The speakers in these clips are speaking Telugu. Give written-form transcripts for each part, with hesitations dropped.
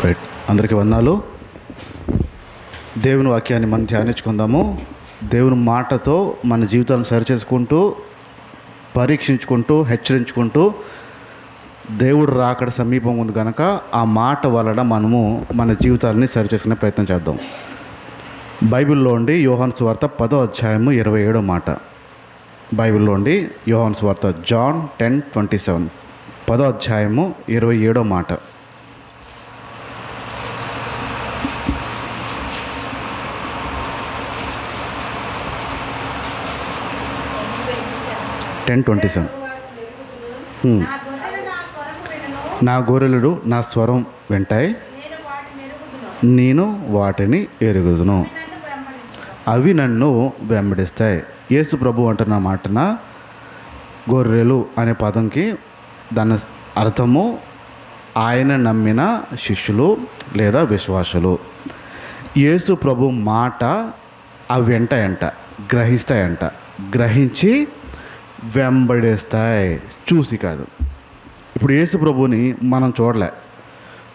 రైట్, అందరికీ వందనాలు. దేవుని వాక్యాన్ని మనం ధ్యానించుకుందాము. దేవుని మాటతో మన జీవితాలను సరిచేసుకుంటూ, పరీక్షించుకుంటూ, హెచ్చరించుకుంటూ, దేవుడు రాకడ సమీపం ఉంది కనుక ఆ మాట వలన మనము మన జీవితాలని సరిచేసుకునే ప్రయత్నం చేద్దాం. బైబిల్లో ఉండి యోహాను సువార్త 10వ అధ్యాయము 27వ మాట. బైబిల్లో ఉండి యోహాను సువార్త జాన్ 10:27, 10వ అధ్యాయము 27వ మాట. నా గొర్రెలు నా స్వరం వింటాయి, నేను వాటిని ఎరుగుదును, అవి నన్ను వెంబడిస్తాయి. యేసు ప్రభు అంటున్న మాటన గొర్రెలు అనే పదంకి దాని అర్థము ఆయన నమ్మిన శిష్యులు లేదా విశ్వాసులు. యేసు ప్రభు మాట అవి వింటాయంట, గ్రహిస్తాయంట, గ్రహించి వెంబడిస్తాయి, చూసి కాదు. ఇప్పుడు యేసు ప్రభుని మనం చూడలే.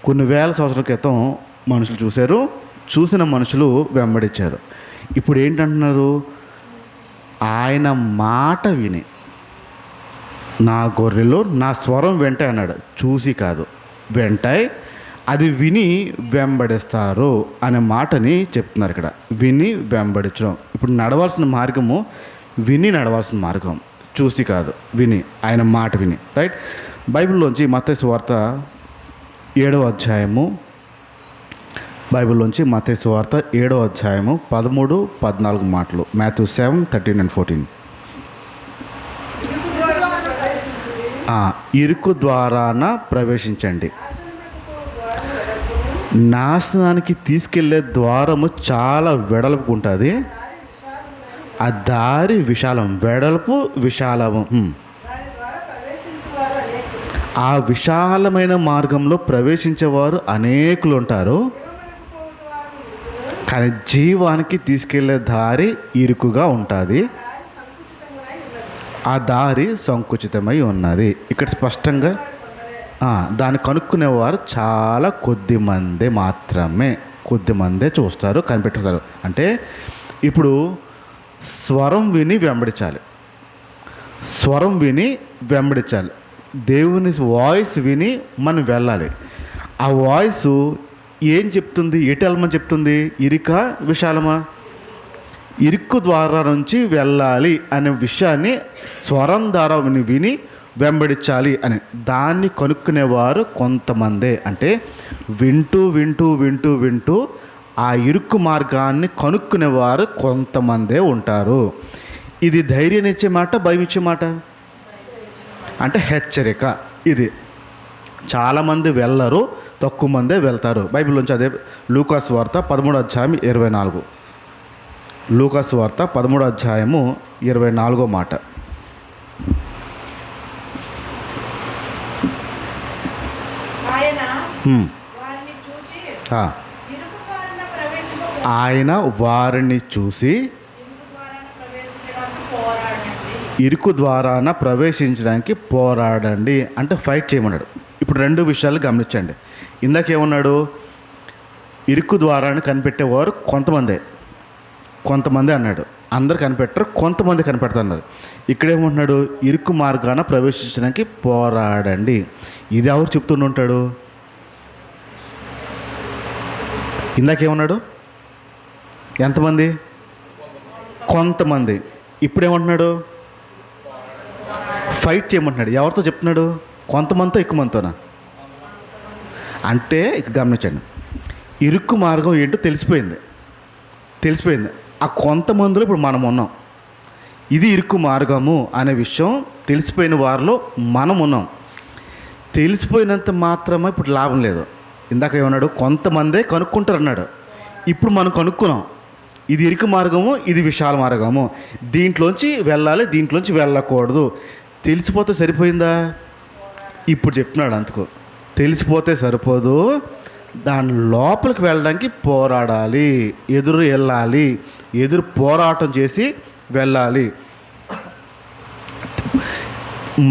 కొన్ని వేల సంవత్సరాల క్రితం మనుషులు చూశారు, చూసిన మనుషులు వెంబడించారు. ఇప్పుడు ఏంటంటున్నారు? ఆయన మాట విని, నా గొర్రెలు నా స్వరం వెంటాయి అన్నాడు. చూసి కాదు, వెంటాయి, అది విని వెంబడిస్తారు అనే మాటని చెప్తున్నారు ఇక్కడ. విని వెంబడించడం. ఇప్పుడు నడవాల్సిన మార్గము విని నడవాల్సిన మార్గం, చూసి కాదు, విని, ఆయన మాట విని. రైట్. బైబిల్లోంచి మత్తయి సువార్త 7వ అధ్యాయము, బైబిల్లోంచి మత్తయి సువార్త 7వ అధ్యాయము 13-14 మాటలు. మాథ్యూ 7:13-14. ఇరుకు ద్వారాన ప్రవేశించండి. నాశనానికి తీసుకెళ్లే ద్వారము చాలా వెడల్పు ఉంటుంది. ఆ దారి విశాలం, వెడల్పు విశాలము. ఆ విశాలమైన మార్గంలో ప్రవేశించేవారు అనేకులు ఉంటారు, కానీ జీవానికి తీసుకెళ్లే దారి ఇరుకుగా ఉంటుంది. ఆ దారి సంకుచితమై ఉన్నది. ఇక్కడ స్పష్టంగా దాన్ని కనుక్కునేవారు చాలా కొద్ది మందే మాత్రమే, కొద్ది మందే చూస్తారు, కనిపెట్టుతారు. అంటే ఇప్పుడు స్వరం విని వెంబడించాలి, స్వరం విని వెంబడించాలి. దేవుని వాయిస్ విని మనం వెళ్ళాలి. ఆ వాయిస్ ఏం చెప్తుంది? ఎటు వెళ్ళమని చెప్తుంది? ఇరుక విశాలమా? ఇరుక్కు ద్వారా నుంచి వెళ్ళాలి అనే విషయాన్ని స్వరం ద్వారా విని వెంబడించాలి అని దాన్ని కనుక్కునేవారు కొంతమందే. అంటే వింటూ వింటూ వింటూ వింటూ ఆ ఇరుక్కు మార్గాన్ని కనుక్కునేవారు కొంతమందే ఉంటారు. ఇది ధైర్యం ఇచ్చే మాట, భయం ఇచ్చే మాట, అంటే హెచ్చరిక. ఇది చాలామంది వెళ్ళరు, తక్కువ మందే వెళ్తారు. బైబిల్లోంచి అదే లూకాసు వార్త 13వ అధ్యాయం 24. లూకాసు వార్త 13వ అధ్యాయము 24వ మాట. ఆయన వారిని చూసి ఇరుకు ద్వారాన ప్రవేశించడానికి పోరాడండి, అంటే ఫైట్ చేయమన్నాడు. ఇప్పుడు రెండు విషయాలు గమనించండి. ఇందాకేమన్నాడు? ఇరుకు ద్వారాన్ని కనిపెట్టేవారు కొంతమంది అన్నాడు. అందరు కనిపెట్టరు, కొంతమంది కనిపెడతారు. ఇక్కడేమంటున్నాడు? ఇరుకు మార్గాన ప్రవేశించడానికి పోరాడండి. ఇది ఎవరు చెప్తుంటాడు? ఇందాకేమన్నాడు? ఎంతమంది? కొంతమంది. ఇప్పుడేమంటున్నాడు? ఫైట్ చేయమంటున్నాడు. ఎవరితో చెప్తున్నాడు? కొంతమందితో, ఎక్కువ మందితోనా? అంటే ఇక్కడ గమనించండి, ఇరుక్కు మార్గం ఏంటో తెలిసిపోయింది. ఆ కొంతమందిలో ఇప్పుడు మనం ఉన్నాం. ఇది ఇరుక్కు మార్గము అనే విషయం తెలిసిపోయిన వారిలో మనం ఉన్నాం. తెలిసిపోయినంత మాత్రమే ఇప్పుడు లాభం లేదు. ఇందాక ఏమన్నాడు? కొంతమందే కనుక్కుంటారు అన్నాడు. ఇప్పుడు మనం కనుక్కున్నాం, ఇది ఇరుకు మార్గము, ఇది విశాల మార్గము, దీంట్లోంచి వెళ్ళాలి, దీంట్లోంచి వెళ్ళకూడదు. తెలిసిపోతే సరిపోయిందా? ఇప్పుడు చెప్తున్నాడు. అందుకు తెలిసిపోతే సరిపోదు, దాని లోపలికి వెళ్ళడానికి పోరాడాలి, ఎదురు వెళ్ళాలి, ఎదురు పోరాటం చేసి వెళ్ళాలి.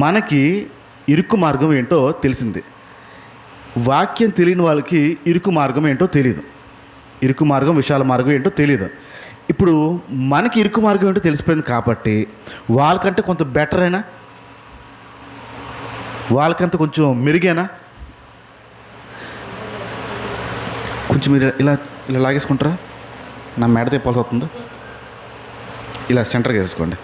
మనకి ఇరుక్కు మార్గం ఏంటో తెలిసింది. వాక్యం తెలియని వాళ్ళకి ఇరుకు మార్గం ఏంటో తెలియదు. ఇరుకు మార్గం, విశాల మార్గం ఏంటో తెలియదు. ఇప్పుడు మనకి ఇరుకు మార్గం ఏంటో తెలిసిపోయింది కాబట్టి వాళ్ళకంటే కొంత బెటర్ అయినా, వాళ్ళకంత కొంచెం మెరుగైనా. కొంచెం మీరు ఇలా ఇలా లాగేసుకుంటారా? నా మెడ తిప్పాల్సి అవుతుంది. ఇలా సెంటర్గా వేసుకోండి.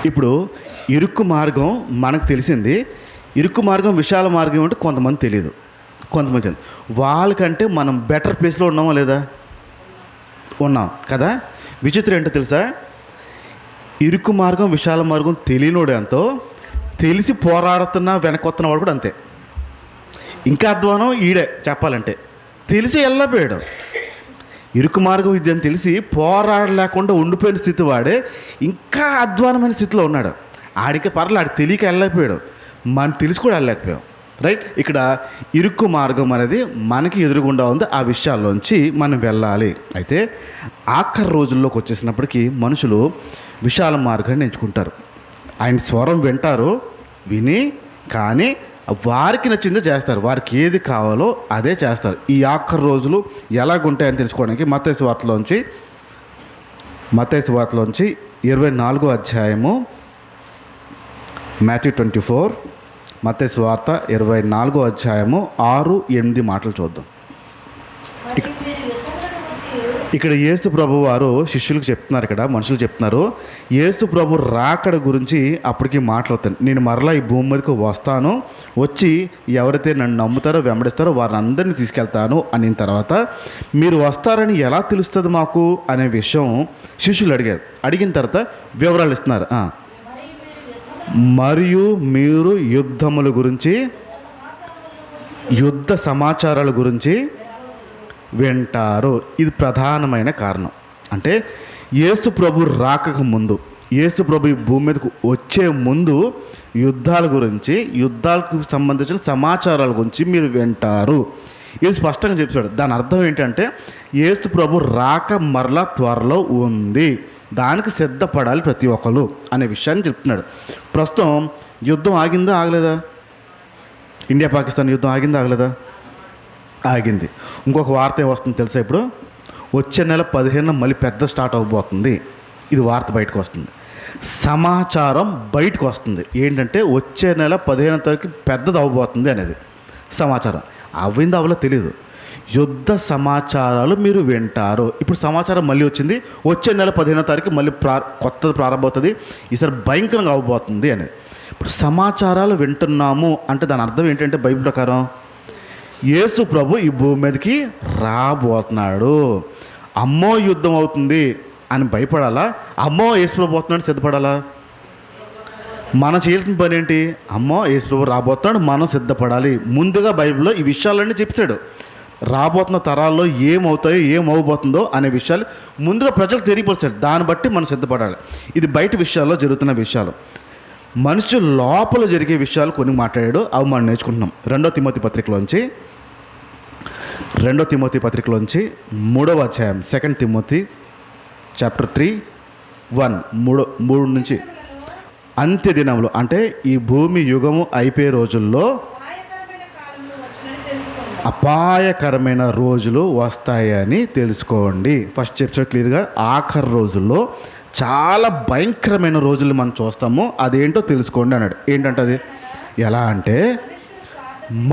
ఇప్పుడు ఇరుక్కు మార్గం మనకు తెలిసింది. ఇరుక్కు మార్గం, విశాల మార్గం అంటే కొంతమంది తెలియదు, కొంతమంది తెలియదు. వాళ్ళకంటే మనం బెటర్ ప్లేస్లో ఉన్నామా లేదా? ఉన్నాం కదా. విచిత్రం ఏంటో తెలుసా? ఇరుక్కు మార్గం, విశాల మార్గం తెలియనోడు ఎంతో, తెలిసి పోరాడుతున్న వెనకొస్తున్న వాడు కూడా అంతే. ఇంకా అధ్వానం ఈడే చెప్పాలంటే. తెలిసి వెళ్ళపోయాడు. ఇరుకు మార్గం ఇది అని తెలిసి పోరాడలేకుండా ఉండిపోయిన స్థితి వాడే ఇంకా అధ్వానమైన స్థితిలో ఉన్నాడు. ఆడికి ఆడికి తెలియక వెళ్ళలేకపోయాడు, మనం తెలిసి కూడా వెళ్ళలేకపోయాం. రైట్. ఇక్కడ ఇరుక్కు మార్గం అనేది మనకి ఎదురుగుండా ఉంది. ఆ విషయాల్లోంచి మనం వెళ్ళాలి. అయితే ఆఖరి రోజుల్లోకి వచ్చేసినప్పటికీ మనుషులు విశాల మార్గాన్ని ఎంచుకుంటారు. ఆయన స్వరం వింటారు, విని కానీ వారికి నచ్చిందే చేస్తారు. వారికి ఏది కావాలో అదే చేస్తారు. ఈ ఆఖరి రోజులు ఎలాగుంటాయని తెలుసుకోవడానికి మత్తయి సువార్తలోంచి 24వ అధ్యాయము, మాథ్యూ 24, మత్తయి సువార్త 24వ అధ్యాయము 6-8 మాటలు చూద్దాం. ఇక్కడ యేసు ప్రభు వారు శిష్యులకు చెప్తున్నారు, ఇక్కడ మనుషులు చెప్తున్నారు, యేసు ప్రభు రాకడ గురించి అప్పటికి మాట్లాడుతాను. నేను మరలా ఈ భూమి మీదకి వస్తాను, వచ్చి ఎవరైతే నన్ను నమ్ముతారో వెంబడిస్తారో వారిని అందరినీ తీసుకెళ్తాను అనిన తర్వాత మీరు వస్తారని ఎలా తెలుస్తుంది మాకు అనే విషయం శిష్యులు అడిగారు. అడిగిన తర్వాత వివరాలు ఇస్తున్నారు. మరియు మీరు యుద్ధముల గురించి, యుద్ధ సమాచారాల గురించి వింటారు. ఇది ప్రధానమైన కారణం. అంటే యేసు ప్రభు రాకక ముందు, యేసు ప్రభు ఈ భూమి మీదకు వచ్చే ముందు యుద్ధాల గురించి, యుద్ధాలకు సంబంధించిన సమాచారాల గురించి మీరు వింటారు. ఇది స్పష్టంగా చెప్పాడు. దాని అర్థం ఏంటంటే యేసు ప్రభు రాక మరలా త్వరలో ఉంది, దానికి సిద్ధపడాలి ప్రతి ఒక్కరు అనే విషయాన్ని చెప్తున్నాడు. ప్రస్తుతం యుద్ధం ఆగిందా ఆగలేదా? ఇండియా పాకిస్తాన్ యుద్ధం ఆగిందా ఆగలేదా? ఆగింది. ఇంకొక వార్త ఏమొస్తుంది తెలుసా? ఇప్పుడు వచ్చే నెల 15 మళ్ళీ పెద్ద స్టార్ట్ అవ్వబోతుంది. ఇది వార్త బయటకు వస్తుంది, సమాచారం బయటకు వస్తుంది. ఏంటంటే వచ్చే నెల 15వ తారీఖు పెద్దది అవ్వబోతుంది అనేది సమాచారం. అవ్వింది అవ్వలో తెలియదు. యుద్ధ సమాచారాలు మీరు వింటారు. ఇప్పుడు సమాచారం మళ్ళీ వచ్చింది. వచ్చే నెల 15వ తారీఖు మళ్ళీ కొత్తది ప్రారంభమవుతుంది. ఈసారి భయంకరంగా అవ్వబోతుంది అనేది. ఇప్పుడు సమాచారాలు వింటున్నాము అంటే దాని అర్థం ఏంటంటే బైబిల్ ప్రకారం యేసు ప్రభు ఈ భూమి మీదకి రాబోతున్నాడు. అమ్మో యుద్ధం అవుతుంది అని భయపడాలా? అమ్మో యేసు ప్రభు పోతున్నాడు సిద్ధపడాలా? మనం చేయాల్సిన పని ఏంటి? అమ్మో యేసు ప్రభు రాబోతున్నాడు, మనం సిద్ధపడాలి. ముందుగా బైబిల్లో ఈ విషయాలన్నీ చెప్తాడు. రాబోతున్న తరాల్లో ఏమవుతాయో, ఏమవబోతుందో అనే విషయాలు ముందుగా ప్రజలకు తెలియపరుస్తాడు. దాన్ని బట్టి మనం సిద్ధపడాలి. ఇది బయట విషయాల్లో జరుగుతున్న విషయాలు. మనిషి లోపల జరిగే విషయాలు కొన్ని మాట్లాడాడు, అవి మనం నేర్చుకుంటున్నాం. 2 తిమోతి పత్రికలోంచి 3వ అధ్యాయం, 2 తిమోతి చాప్టర్ 3:1, 3 నుంచి అంత్య దినములు అంటే ఈ భూమి యుగము అయిపోయే రోజుల్లో అపాయకరమైన రోజులు వస్తాయని తెలుసుకోండి. ఫస్ట్ చెప్తాడు క్లియర్గా, ఆఖరి రోజుల్లో చాలా భయంకరమైన రోజులు మనం చూస్తాము, అదేంటో తెలుసుకోండి అన్నాడు. ఏంటంటే అది ఎలా అంటే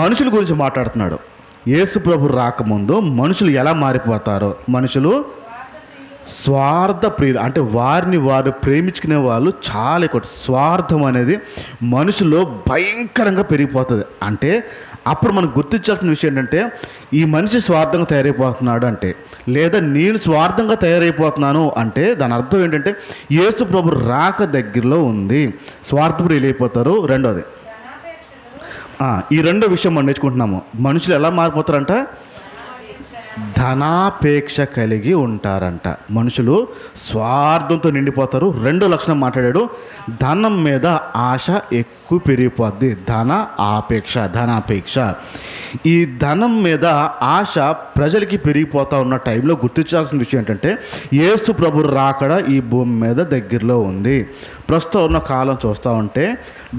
మనుషుల గురించి మాట్లాడుతున్నాడు. యేసు ప్రభు రాకముందు మనుషులు ఎలా మారిపోతారో, మనుషులు స్వార్థ ప్రియులు అంటే వారిని వారు ప్రేమించుకునే వాళ్ళు చాలా ఎక్కువ. స్వార్థం అనేది మనుషుల్లో భయంకరంగా పెరిగిపోతుంది. అంటే అప్పుడు మనం గుర్తించాల్సిన విషయం ఏంటంటే ఈ మనిషి స్వార్థంగా తయారైపోతున్నాడు అంటే, లేదా నేను స్వార్థంగా తయారైపోతున్నాను అంటే దాని అర్థం ఏంటంటే యేసు ప్రభు రాక దగ్గరలో ఉంది. స్వార్థప్రియులు అయిపోతారు. రెండోది ఈ రెండో విషయం మనం నేర్చుకుంటున్నాము. మనుషులు ఎలా మారిపోతారంట? ధనాపేక్ష కలిగి ఉంటారంట. మనుషులు స్వార్థంతో నిండిపోతారు. రెండో లక్షణం మాట్లాడాడు, ధనం మీద ఆశ ఎక్కువ పెరిగిపోద్ది. ధనాపేక్ష. ఈ ధనం మీద ఆశ ప్రజలకి పెరిగిపోతూ ఉన్న టైంలో గుర్తించాల్సిన విషయం ఏంటంటే, యేసు ప్రభు రాకడ ఈ భూమి మీద దగ్గరలో ఉంది. ప్రస్తుతం ఉన్న కాలం చూస్తూ ఉంటే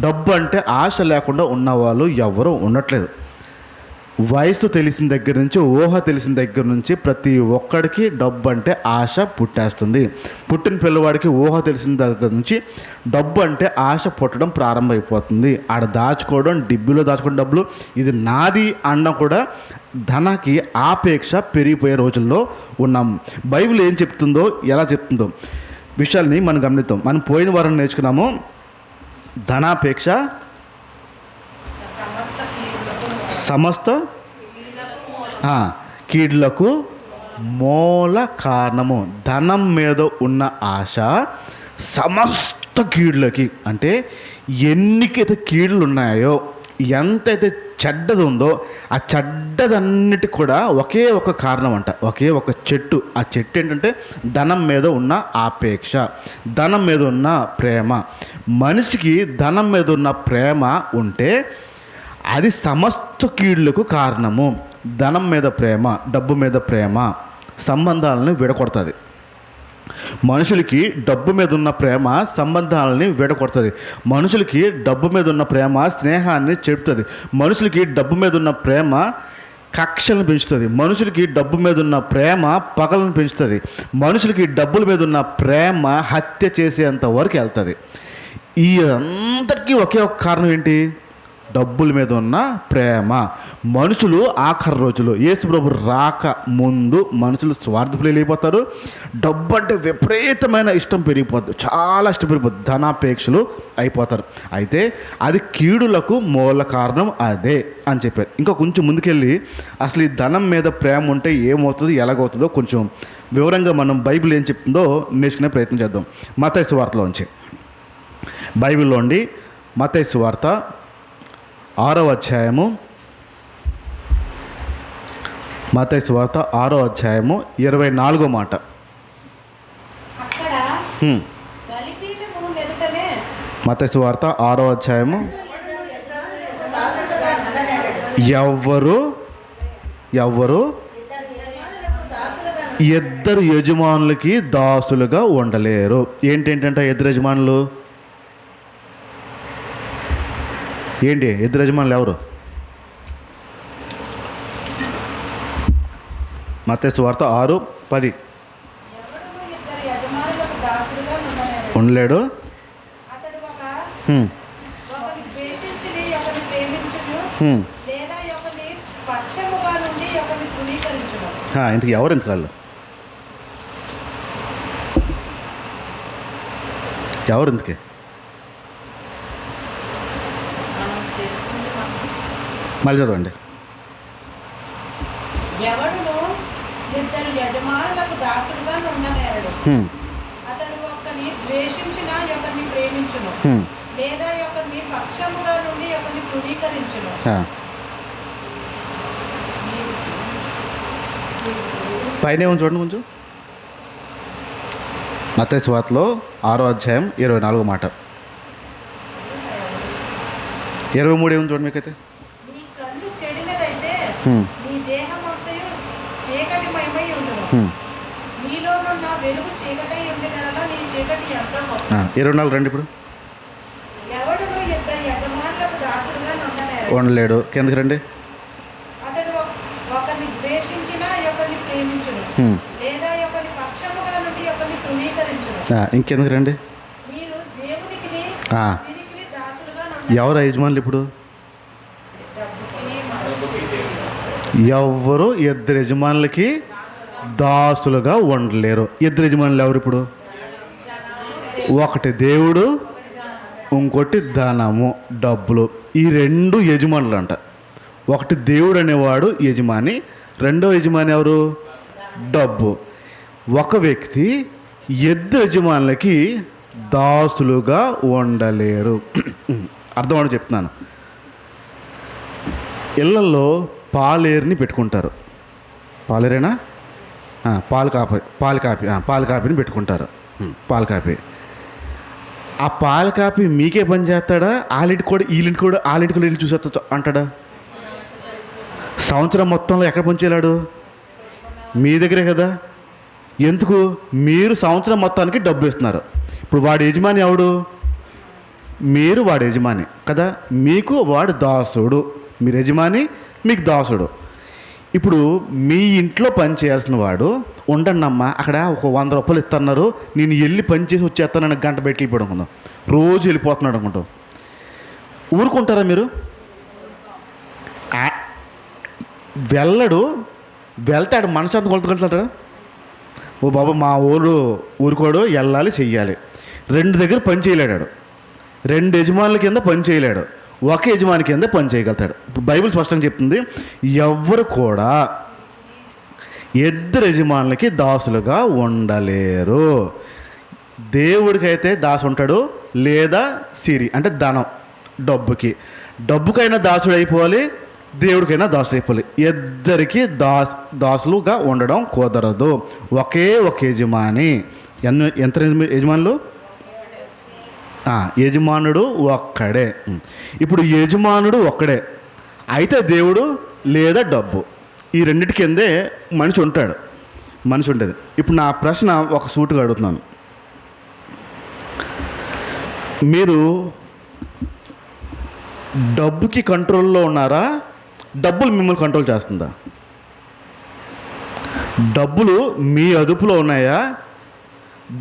డబ్బు అంటే ఆశ లేకుండా ఉన్నవాళ్ళు ఎవరూ ఉండట్లేదు. వయసు తెలిసిన దగ్గర నుంచి, ఊహ తెలిసిన దగ్గర నుంచి ప్రతి ఒక్కడికి డబ్బు అంటే ఆశ పుట్టేస్తుంది. పుట్టిన పిల్లవాడికి ఊహ తెలిసిన దగ్గర నుంచి డబ్బు అంటే ఆశ పుట్టడం ప్రారంభమైపోతుంది. ఆడ దాచుకోవడం, డిబ్బీలో దాచుకోవడం డబ్బులు, ఇది నాది అనడం కూడా ధనానికి ఆపేక్ష పెరిగిపోయే రోజుల్లో ఉన్నాం. బైబిల్ ఏం చెప్తుందో, ఎలా చెప్తుందో విషయాల్ని మనం గమనిద్దాం. మనం పోయిన వారం నేర్చుకున్నాము, ధనాపేక్ష సమస్త కీడులకు మూల కారణము. ధనం మీద ఉన్న ఆశ సమస్త కీడులకి, అంటే ఎన్నికైతే కీడులు ఉన్నాయో, ఎంతైతే చెడ్డది ఉందో ఆ చెడ్డదన్నిటి కూడా ఒకే ఒక కారణం అంట, ఒకే ఒక చెట్టు. ఆ చెట్టు ఏంటంటే ధనం మీద ఉన్న ఆపేక్ష, ధనం మీద ఉన్న ప్రేమ. మనిషికి ధనం మీద ఉన్న ప్రేమ ఉంటే అది సమస్త కీడులకు కారణము. ధనం మీద ప్రేమ, డబ్బు మీద ప్రేమ సంబంధాలను విడగొడుతుంది. మనుషులకి డబ్బు మీద ఉన్న ప్రేమ సంబంధాలని విడగొడుతుంది. మనుషులకి డబ్బు మీద ఉన్న ప్రేమ స్నేహాన్ని చెప్తుంది. మనుషులకి డబ్బు మీద ఉన్న ప్రేమ కక్షలను పెంచుతుంది. మనుషులకి డబ్బు మీద ఉన్న ప్రేమ పగలను పెంచుతుంది. మనుషులకి డబ్బుల మీద ఉన్న ప్రేమ హత్య చేసేంత వరకు వెళ్తుంది. ఈ అందరికీ ఒకే ఒక కారణం ఏంటి? డబ్బుల మీద ఉన్న ప్రేమ. మనుషులు ఆఖరి రోజులు యేసు ప్రభు రాక ముందు మనుషులు స్వార్థపరులైపోతారు. డబ్బు అంటే విపరీతమైన ఇష్టం పెరిగిపోద్ది, చాలా ఇష్టం పెరిగిపోద్ది, ధనాపేక్షలు అయిపోతారు. అయితే అది కీడులకు మూల కారణం అదే అని చెప్పారు. ఇంకా కొంచెం ముందుకెళ్ళి అసలు ఈ ధనం మీద ప్రేమ ఉంటే ఏమవుతుందో, ఎలాగవుతుందో కొంచెం వివరంగా మనం బైబిల్ ఏం చెప్తుందో నేర్చుకునే ప్రయత్నం చేద్దాం. మత్తయి సువార్తలోంచి, బైబిల్లోండి మత్తయి సువార్త 6వ అధ్యాయము, మత్తయి సువార్త 6వ అధ్యాయము 24వ మాట. మత్తయి సువార్త 6వ అధ్యాయము, ఎవ్వరు ఇద్దరు యజమానులకి దాసులుగా ఉండలేరు. ఏంటంటే ఇద్దరు యజమానులు ఏంటి? ఇద్దరు యజమానులు ఎవరు? మత్తయి సువార్త 6:10. ఉండలేడు. ఇంతకు ఎవరు ఎంతకాళ్ళు? ఎవరు ఇంతకే? మళ్ళీ చదవండి. ఎవడును ఇద్దరు యజమానులకు దాసుడుగా ఉండనేరడు. అతడు ఒకరిని ద్వేషించిన ఒకరిని ప్రేమించును, లేదా ఒకరిని పక్షముగా నుండి ఒకరిని తృణీకరించును. పైన ఏమో చూడండి కొంచెం. మత్తయి సువార్తలో 6వ అధ్యాయం 24వ మాట. 23 ఏమో చూడండి మీకైతే. నీ దేహమంతయు చీకటిమయమై ఉండును. నీలోనున్న వెలుగు చీకటై ఉండినలా నీ చీకటి ఎంతో గొప్ప. 24 రండి. ఇప్పుడు ఎవడును ఇద్దరు యజమానులకు దాసుడుగా ఉండలేడు. కిందకి రండి. అతడు ఒకరిని ద్వేషించిన ఒకరిని ప్రేమించును, లేదా ఒకరిని పక్షముగా నుండి ఒకరిని తృణీకరించును. ఇంకెందుకు రండి. మీరు దేవునికి దాసులుగా ఎవరు యజమానులు? ఇప్పుడు ఎవ్వరు ఇద్దరు యజమానులకి దాసులుగా ఉండలేరు. ఇద్దరు యజమానులు ఎవరు ఇప్పుడు? ఒకటి దేవుడు, ఇంకోటి ధనము, డబ్బులు. ఈ రెండు యజమానులు అంట. ఒకటి దేవుడు అనేవాడు యజమాని, రెండో యజమాని ఎవరు? డబ్బు. ఒక వ్యక్తి ఇద్దరు యజమానులకి దాసులుగా ఉండలేరు. అర్థమని చెప్తున్నాను. ఇళ్ళల్లో పాలేరుని పెట్టుకుంటారు. పాలేరేనా పాలు కాపీని పెట్టుకుంటారు. పాలు కాపీ. ఆ పాలు కాపీ మీకే పని చేస్తాడా? వీళ్ళింటి కూడా వెళ్ళి చూసేస్తా అంటాడా? సంవత్సరం మొత్తంలో ఎక్కడ పని చేయలేడు? మీ దగ్గరే కదా. ఎందుకు? మీరు సంవత్సరం మొత్తానికి డబ్బు ఇస్తున్నారు. ఇప్పుడు వాడి యజమాని ఎవడు? మీరు వాడి యజమాని కదా. మీకు వాడు దాసుడు. మీరు యజమాని, మీకు దాసుడు. ఇప్పుడు మీ ఇంట్లో పని చేయాల్సిన వాడు ఉండండి అమ్మా, అక్కడ ఒక 100 రూపాయలు ఇస్తున్నారు, నేను వెళ్ళి పని చేసి వచ్చేస్తానని గంట పెట్టి వెళ్ళిపోవడం అనుకుందాం. రోజు వెళ్ళిపోతున్నాడు అనుకుంటాం. ఊరుకుంటారా మీరు? వెళ్తాడు మనసు అంత కొలుతుకుంటాడు. ఓ బాబు మా ఊరుకోడు, వెళ్ళాలి, చెయ్యాలి. 2 దగ్గర పని చేయలేడాడు. 2 యజమానుల కింద పని చేయలేడు. ఒక యజమాని కింద పని చేయగలుగుతాడు. ఇప్పుడు బైబిల్ స్పష్టంగా చెప్తుంది, ఎవ్వరు కూడా 2 యజమానులకి దాసులుగా ఉండలేరు. దేవుడికైతే దాసు ఉంటాడు, లేదా సిరి అంటే ధనం, డబ్బుకైనా దాసుడు అయిపోవాలి, దేవుడికైనా దాసుడు అయిపోవాలి. ఇద్దరికి దాసులుగా ఉండడం కుదరదు. ఒకే ఒక యజమాని. ఎంత యజమానులు? యజమానుడు ఒక్కడే. ఇప్పుడు యజమానుడు ఒక్కడే అయితే దేవుడు లేదా డబ్బు, ఈ రెండిటి కిందే మనిషి ఉంటుంది. ఇప్పుడు నా ప్రశ్న ఒక సూటుగా అడుగుతున్నాను. మీరు డబ్బుకి కంట్రోల్లో ఉన్నారా? డబ్బులు మిమ్మల్ని కంట్రోల్ చేస్తుందా? డబ్బులు మీ అదుపులో ఉన్నాయా?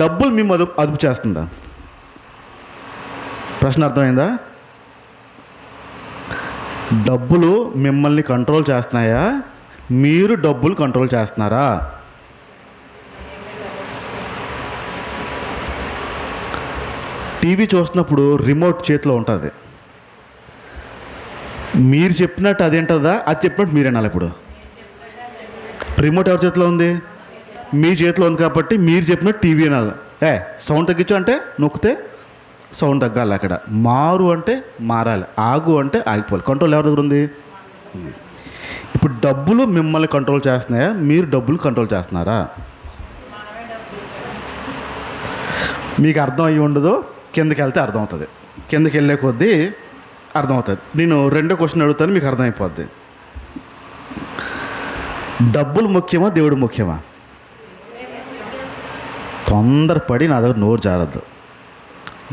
డబ్బులు మిమ్మల్ని అదుపు చేస్తుందా? ప్రశ్న అర్థమైందా? డబ్బులు మిమ్మల్ని కంట్రోల్ చేస్తున్నాయా? మీరు డబ్బులు కంట్రోల్ చేస్తున్నారా? టీవీ చూస్తున్నప్పుడు రిమోట్ చేతిలో ఉంటుంది. మీరు చెప్పినట్టు అదేంటదా, అది చెప్పినట్టు మీరేనాలి. ఇప్పుడు రిమోట్ ఎవరి చేతిలో ఉంది? మీ చేతిలో ఉంది కాబట్టి మీరు చెప్పినట్టు టీవీ అనాలి. సౌండ్ తగ్గించు అంటే నొక్కితే సౌండ్ తగ్గాలి. అక్కడ మారు అంటే మారాలి, ఆగు అంటే ఆగిపోవాలి. కంట్రోల్ ఎవరి దగ్గర ఉంది? ఇప్పుడు డబ్బులు మిమ్మల్ని కంట్రోల్ చేస్తున్నాయా? మీరు డబ్బులు కంట్రోల్ చేస్తున్నారా? మీకు అర్థం అయ్యి ఉండదు, కిందకి వెళ్తే అర్థమవుతుంది. కిందకి వెళ్ళే కొద్దీ అర్థమవుతుంది. నేను 2వ క్వశ్చన్ అడుగుతాను, మీకు అర్థమైపోద్ది. డబ్బులు ముఖ్యమా, దేవుడు ముఖ్యమా? తొందరపడి నా దగ్గర నోరు జారద్దు,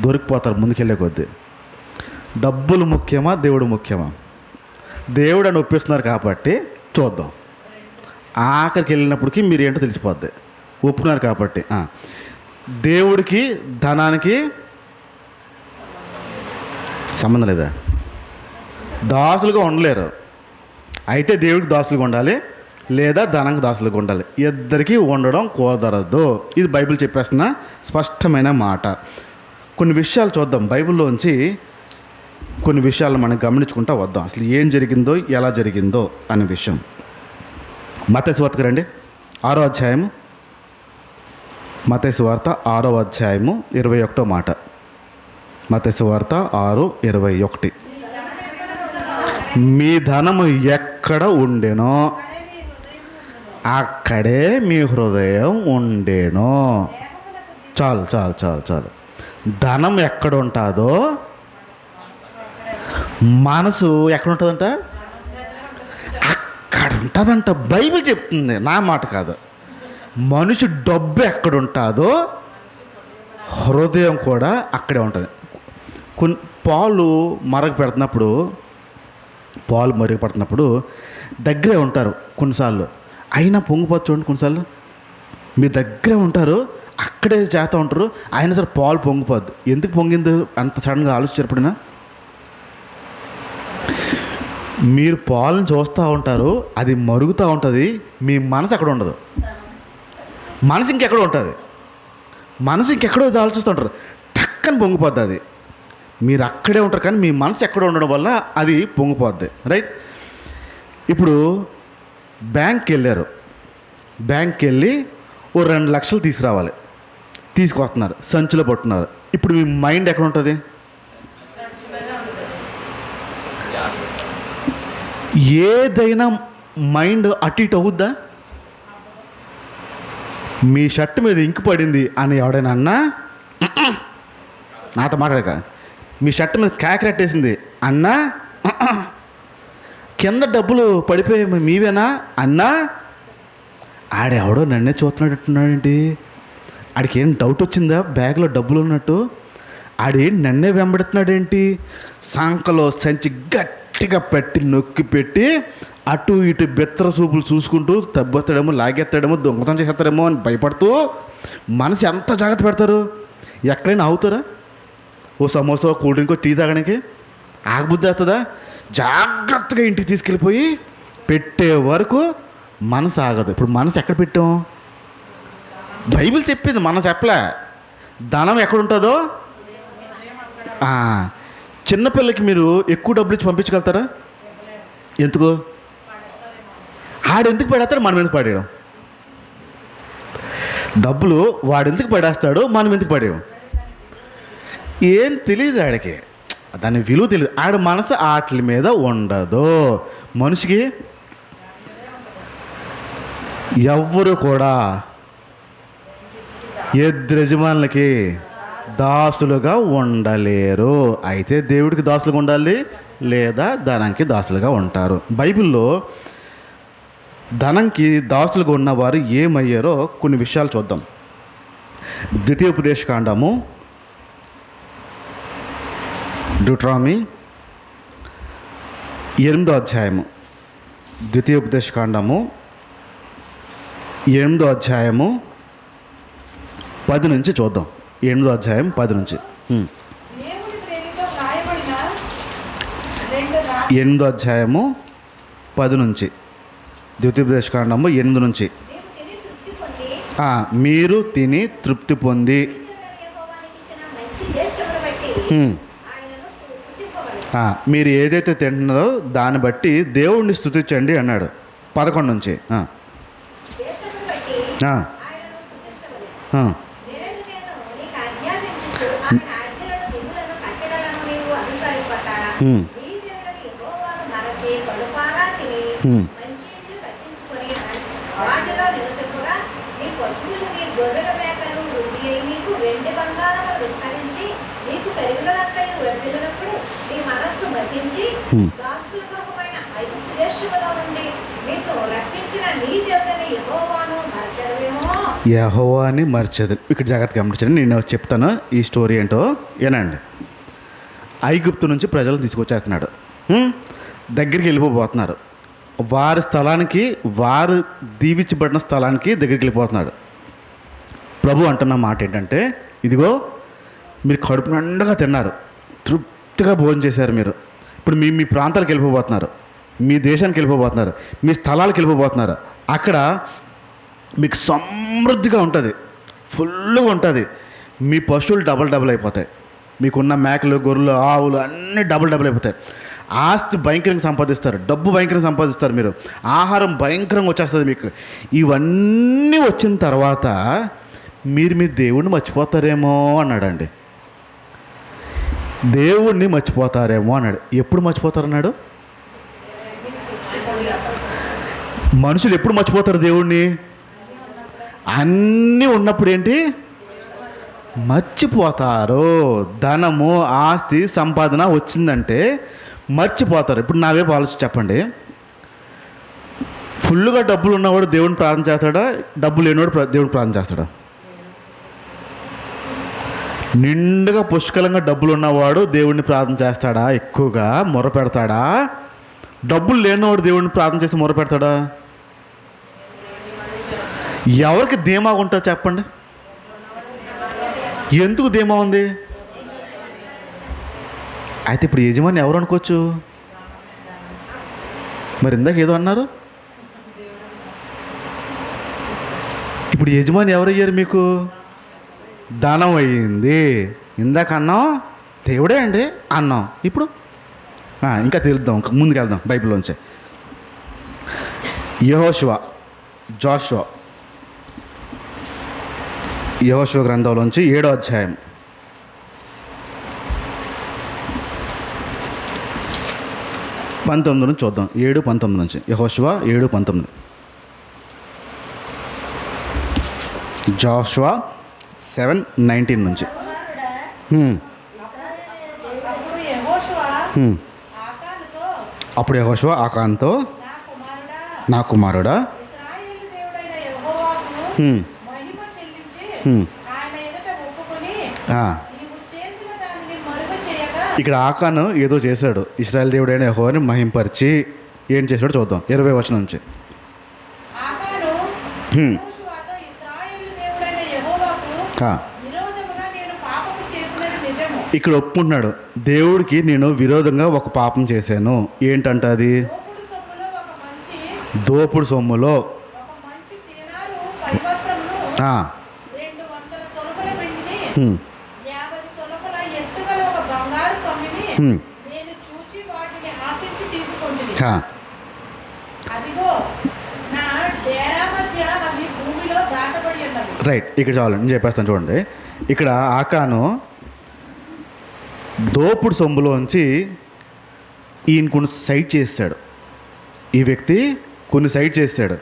దొరికిపోతారు ముందుకెళ్ళే కొద్దీ. డబ్బులు ముఖ్యమా, దేవుడు ముఖ్యమా? దేవుడు అని ఒప్పిస్తున్నారు కాబట్టి చూద్దాం. ఆఖరికి వెళ్ళినప్పటికీ మీరు ఏంటో తెలిసిపోద్ది. ఒప్పుకున్నారు కాబట్టి. దేవుడికి ధనానికి సంబంధం లేదా? దాసులుగా ఉండలేరు. అయితే దేవుడికి దాసులుగా ఉండాలి, లేదా ధనానికి దాసులుగా ఉండాలి. ఇద్దరికీ ఉండడం కుదరదు. ఇది బైబిల్ చెప్పేస్తున్న స్పష్టమైన మాట. కొన్ని విషయాలు చూద్దాం. బైబిల్లోంచి కొన్ని విషయాలు మనం గమనించుకుంటూ వద్దాం. అసలు ఏం జరిగిందో, ఎలా జరిగిందో అనే విషయం. మత్తయి సువార్తకు రండి. 6వ అధ్యాయము. మత్తయి సువార్త 6వ అధ్యాయము 21వ మాట. మత్తయి సువార్త 6:21. మీ ధనము ఎక్కడ ఉండెనో అక్కడే మీ హృదయం ఉండేనో. చాలు చాలు చాలు చాలు. ధనం ఎక్కడ ఉంటుందో మనసు ఎక్కడ ఉంటుందంట? అక్కడ ఉంటుందంట. బైబిల్ చెప్తుంది, నా మాట కాదు. మనిషి డబ్బు ఎక్కడ ఉంటుందో హృదయం కూడా అక్కడే ఉంటుంది. పాలు మరుగుపడుతున్నప్పుడు దగ్గరే ఉంటారు కొన్నిసార్లు, అయినా పొంగిపోతుంది. చూడండి, కొన్నిసార్లు మీ దగ్గరే ఉంటారు, అక్కడే చేస్తూ ఉంటారు, అయినా సరే పాలు పొంగిపోద్ది. ఎందుకు పొంగింది అంత సడన్గా ఆలోచించినప్పుడైనా? మీరు పాలను చూస్తూ ఉంటారు, అది మరుగుతూ ఉంటుంది, మీ మనసు అక్కడ ఉండదు. మనసు ఇంకెక్కడో ఉంటుంది. మనసు ఇంకెక్కడో ఆలోచిస్తూ ఉంటారు, టక్కని పొంగిపోద్ది. అది మీరు అక్కడే ఉంటారు, కానీ మీ మనసు ఎక్కడో ఉండడం వల్ల అది పొంగిపోద్ది. రైట్? ఇప్పుడు బ్యాంక్కి వెళ్ళారు. బ్యాంక్కి వెళ్ళి ఓ 2 లక్షలు తీసుకురావాలి. తీసుకొస్తున్నారు, సంచిలో పట్టున్నారు. ఇప్పుడు మీ మైండ్ ఎక్కడ ఉంటుంది? ఏదైనా మైండ్ అటు ఇటు అవుద్దా? మీ షర్ట్ మీద ఇంకు పడింది అని ఎవడైనా అన్నా నాతో మాట్లాడక. మీ షర్ట్ మీద కేకరెట్టేసింది అన్నా, కింద డబ్బులు పడిపోయాయి మీవేనా అన్నా, ఆడెవడో నన్నే చూస్తున్నాడట్టున్నాడేంటి, ఆడికి ఏం డౌట్ వచ్చిందా బ్యాగ్లో డబ్బులు ఉన్నట్టు, ఆడేంటి నన్నే వెంబడుతున్నాడేంటి, సంకలో సంచి గట్టిగా పెట్టి నొక్కి పెట్టి అటు ఇటు బెత్తర చూపులు చూసుకుంటూ తబ్బెత్తాడేమో, లాగెత్తాడేమో, దొంగతనం చేస్తాడేమో అని భయపడుతూ మనసు ఎంత జాగ్రత్త పెడతారు. ఎక్కడైనా అవుతారా? ఓ సమోసా, కూల్ డ్రింక్, టీ తాగడానికి ఆగబుద్ధి అవుతుందా? జాగ్రత్తగా ఇంటికి తీసుకెళ్ళిపోయి పెట్టే వరకు మనసు ఆగదు. ఇప్పుడు మనసు ఎక్కడ పెట్టాం? బైబిల్ చెప్పింది, మనం చెప్పలే. ధనం ఎక్కడుంటుందో, చిన్నపిల్లకి మీరు ఎక్కువ డబ్బులు ఇచ్చి పంపించగలుగుతారా? ఎందుకు? ఆడెందుకు పడేస్తాడు, మనం ఎందుకు పడేయడం? డబ్బులు వాడెందుకు పడేస్తాడు, మనం ఎందుకు పడేయం? ఏం తెలియదు ఆడికి, దాని విలువ తెలియదు. ఆడ మనసు ఆటల మీద ఉండదు. మనిషికి ఎవ్వరు కూడా ఇద్దరు యజమానులకి దాసులుగా ఉండలేరు. అయితే దేవుడికి దాసులుగా ఉండాలి, లేదా ధనానికి దాసులుగా ఉంటారు. బైబిల్లో ధనంకి దాసులుగా ఉన్నవారు ఏమయ్యారో కొన్ని విషయాలు చూద్దాం. ద్వితీయోపదేశకాండము, డ్యూటరామీ 8వ అధ్యాయము, ద్వితీయోపదేశకాండము 8వ అధ్యాయము 10 నుంచి చూద్దాం. 8వ అధ్యాయం 10 నుంచి. దేవుని ప్రేమతో వ్రాయబడిన 8వ అధ్యాయము 10 నుంచి, ద్వితీయోపదేశకాండము 8 నుంచి. మీరు తిని తృప్తి పొంది మీరు ఏదైతే తింటున్నారో దాన్ని బట్టి దేవుణ్ణి స్తుతించండి అన్నాడు. 11 నుంచి. యెహోవాని మర్చెదు. ఇక్కడ జాగ్రత్తగా గమనించండి, నేను చెప్తాను ఈ స్టోరీ ఏంటో ఏనండి. ఐగుప్తు నుంచి ప్రజలు తీసుకొచ్చేస్తున్నాడు, దగ్గరికి వెళ్ళిపోతున్నారు. వారి స్థలానికి, వారు దీవించబడిన స్థలానికి దగ్గరికి వెళ్ళిపోతున్నాడు. ప్రభు అంటున్న మాట ఏంటంటే, ఇదిగో మీరు కడుపు నిండుగా తిన్నారు, తృప్తిగా భోజనం చేశారు. మీరు ఇప్పుడు మీ ప్రాంతాలకు వెళ్ళిపోతున్నారు, మీ దేశానికి వెళ్ళిపోతున్నారు, మీ స్థలాలకు వెళ్ళిపోతున్నారు. అక్కడ మీకు సమృద్ధిగా ఉంటుంది, ఫుల్గా ఉంటుంది. మీ పశువులు డబల్ అయిపోతాయి, మీకున్న మేకలు, గొర్రెలు, ఆవులు అన్నీ డబల్ అయిపోతాయి. ఆస్తి భయంకరంగా సంపాదిస్తారు, డబ్బు భయంకరంగా సంపాదిస్తారు, మీరు ఆహారం భయంకరంగా వచ్చేస్తుంది మీకు. ఇవన్నీ వచ్చిన తర్వాత మీరు మీ దేవుణ్ణి మర్చిపోతారేమో అన్నాడండి. దేవుణ్ణి మర్చిపోతారేమో అన్నాడు. ఎప్పుడు మర్చిపోతారన్నాడు? మనుషులు ఎప్పుడు మర్చిపోతారు దేవుణ్ణి? అన్నీ ఉన్నప్పుడు ఏంటి మర్చిపోతారు. ధనము, ఆస్తి, సంపాదన వచ్చిందంటే మర్చిపోతారు. ఇప్పుడు నా వైపు ఆలోచించి చెప్పండి, ఫుల్గా డబ్బులు ఉన్నవాడు దేవుని ప్రార్థన చేస్తాడా, డబ్బు లేనివాడు దేవుని ప్రార్థన చేస్తాడా? నిండుగా పుష్కలంగా డబ్బులు ఉన్నవాడు దేవుడిని ప్రార్థన చేస్తాడా, ఎక్కువగా మొర పెడతాడా? డబ్బులు లేనివాడు దేవుడిని ప్రార్థన చేసి మొర పెడతాడా? ఎవరికి ధీమా ఉంటుంది చెప్పండి? ఎందుకు ధీమా ఉంది? అయితే ఇప్పుడు యజమాని ఎవరు అనుకోవచ్చు? మరి ఇందాక ఏదో అన్నారు, ఇప్పుడు యజమాని ఎవరయ్యారు మీకు? ధనం అయ్యింది. ఇందాక అన్నాం దేవుడే అండి అన్నాం, ఇప్పుడు ఇంకా తెలుద్దాం, ముందుకు వెళ్దాం బైబిల్లోంచి. యెహోషువ గ్రంథంలోంచి 7వ అధ్యాయం 19 నుంచి చూద్దాం. 7:19 నుంచి. యెహోషువ 7:19. జాషువా 7:19 నుంచి. అప్పుడు యెహోషువ హ్మ్. అప్పుడు యెహోషువ ఆకానుతో, నా కుమారుడా, ఇశ్రాయేలు దేవుడైన యెహోవాకు హ్మ్. మహిమ చెల్లించి హ్మ్. ఆయన ఎదుట ఒప్పుకొని ఆ, నీవు చేసిన దానిని మరుగు చేయక ఇక్కడ ఆకాను ఏదో చేశాడు, ఇశ్రాయేల్ దేవుడైన యెహోవాని మహింపరిచి. ఏం చేశాడో చూద్దాం 20 వచనం నుంచి. ఆకాను హ్మ్. యెహోషువతో ఇశ్రాయేలు దేవుడైన యెహోవాకు ఆ, విరోధముగా నేను పాపము చేసినది నిజము. ఇక్కడ ఒప్పుకుంటున్నాడు, దేవుడికి నేను విరోధంగా ఒక పాపం చేశాను. ఏంటంట అది? దోపుడు సొమ్ములో దోపుడు సొమ్ములో ఒక మంచి సీనారు పైవస్త్రమును ఆ, 200 తొలముల వెండిని హ్మ్. 50 తొలముల ఎత్తుగల ఒక బంగారు కమ్మిని హ్మ్. నేను చూచి వాటిని ఆశించి తీసుకుంటుంది. ఆ, అదిగో నా డేరా మధ్య అవి భూమిలో దాచబడి ఉన్నవి. రైట్. ఇక్కడ చాలు, నేను చెప్పేస్తాను చూడండి. ఇక్కడ ఆకాను దోపుడు సొమ్ములోంచి ఈయన కొన్ని సైట్ చేశాడు. ఈ వ్యక్తి కొన్ని సైట్ చేశాడు.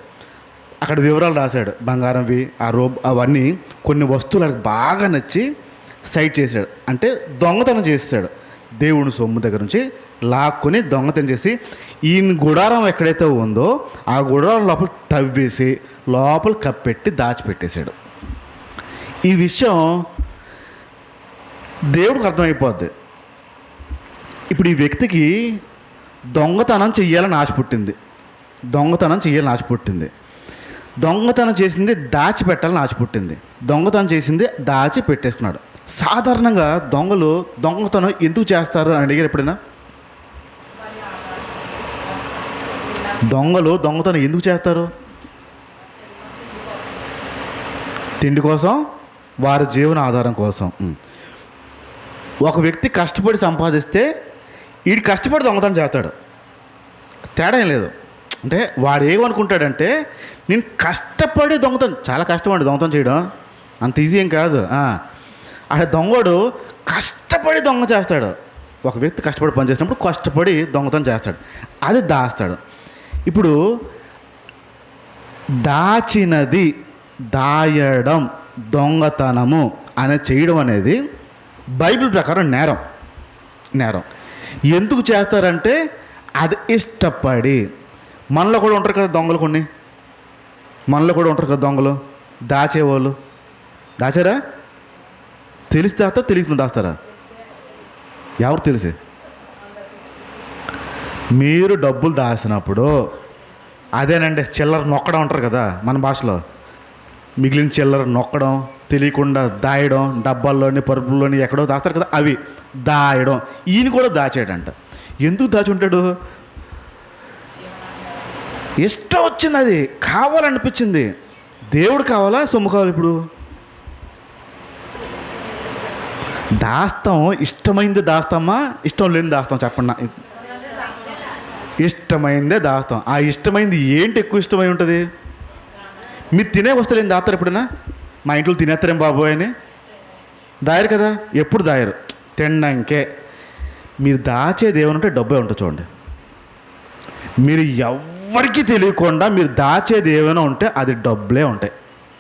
అక్కడ వివరాలు రాశాడు, బంగారంవి, ఆ అవన్నీ కొన్ని వస్తువులు ఆయనకు బాగా నచ్చి సైట్ చేశాడు. అంటే దొంగతనం చేశాడు. దేవుని సొమ్ము దగ్గర నుంచి లాక్కొని దొంగతనం చేసి ఈయన గుడారం ఎక్కడైతే ఉందో ఆ గుడారం లోపల తవ్వేసి లోపల కప్పెట్టి దాచిపెట్టేశాడు. ఈ విషయం దేవుడికి అర్థమైపోద్ది. ఇప్పుడు ఈ వ్యక్తికి దొంగతనం చెయ్యాలని ఆశ పుట్టింది. దొంగతనం చేయాలని ఆశ పుట్టింది. దొంగతనం చేసింది దాచిపెట్టాలని ఆశ పుట్టింది. దొంగతనం చేసింది దాచి పెట్టేసుకున్నాడు. సాధారణంగా దొంగలు దొంగతనం ఎందుకు చేస్తారు అని అడిగారు ఎప్పుడైనా? దొంగలు దొంగతనం ఎందుకు చేస్తారు? తిండి కోసం, వారి జీవన ఆధారం కోసం. ఒక వ్యక్తి కష్టపడి సంపాదిస్తే వీడు కష్టపడి దొంగతనం చేస్తాడు. తేడా ఏం లేదు. అంటే వాడు ఏమనుకుంటాడంటే, నేను కష్టపడి దొంగతనం, చాలా కష్టం అండి దొంగతనం చేయడం, అంత ఈజీ ఏం కాదు. ఆ దొంగడు కష్టపడి దొంగ చేస్తాడు. ఒక వ్యక్తి కష్టపడి పని చేసినప్పుడు కష్టపడి దొంగతనం చేస్తాడు, అది దాస్తాడు. ఇప్పుడు దాచినది, దాయడం, దొంగతనము అనే చేయడం అనేది బైబిల్ ప్రకారం నేరం. ఎందుకు చేస్తారంటే అది ఇష్టపడి. మనలో కూడా ఉంటారు కదా దొంగలు, మనలో కూడా ఉంటారు కదా దొంగలు, దాచేవాళ్ళు. దాచారా? తెలిసి దాస్తారా, తెలియకుండా దాస్తారా? ఎవరు తెలిసి? మీరు డబ్బులు దాచినప్పుడు అదేనండి చిల్లర నొక్కడం అంటారు కదా మన భాషలో. మిగిలిన చిల్లర నొక్కడం, తెలియకుండా దాయడం, డబ్బాల్లోని పరుపుల్లోని ఎక్కడో దాస్తారు కదా, అవి దాయడం. ఈయన కూడా దాచాడంట. ఎందుకు దాచి ఉంటాడు? ఇష్టం వచ్చింది, అది కావాలనిపించింది. దేవుడు కావాలా, సొమ్ము కావాలి? ఇప్పుడు దాస్తాం, ఇష్టమైంది దాస్తామా, ఇష్టం లేని దాస్తాం? చెప్పండి. ఇష్టమైందే దాస్తాం. ఆ ఇష్టమైంది ఏంటి ఎక్కువ ఇష్టమై ఉంటుంది? మీరు తినే వస్తువులు ఏం దాస్తారు ఎప్పుడైనా? మా ఇంట్లో తినేస్తారేం బాబోయ్ అని దాయరు కదా, ఎప్పుడు దాయరు, తినడానికే. మీరు దాచేది ఏమనుంటే డబ్బే ఉంటుంది. చూడండి, మీరు ఎవ్వరికీ తెలియకుండా మీరు దాచేది ఏమైనా ఉంటే అది డబ్బులే ఉంటాయి.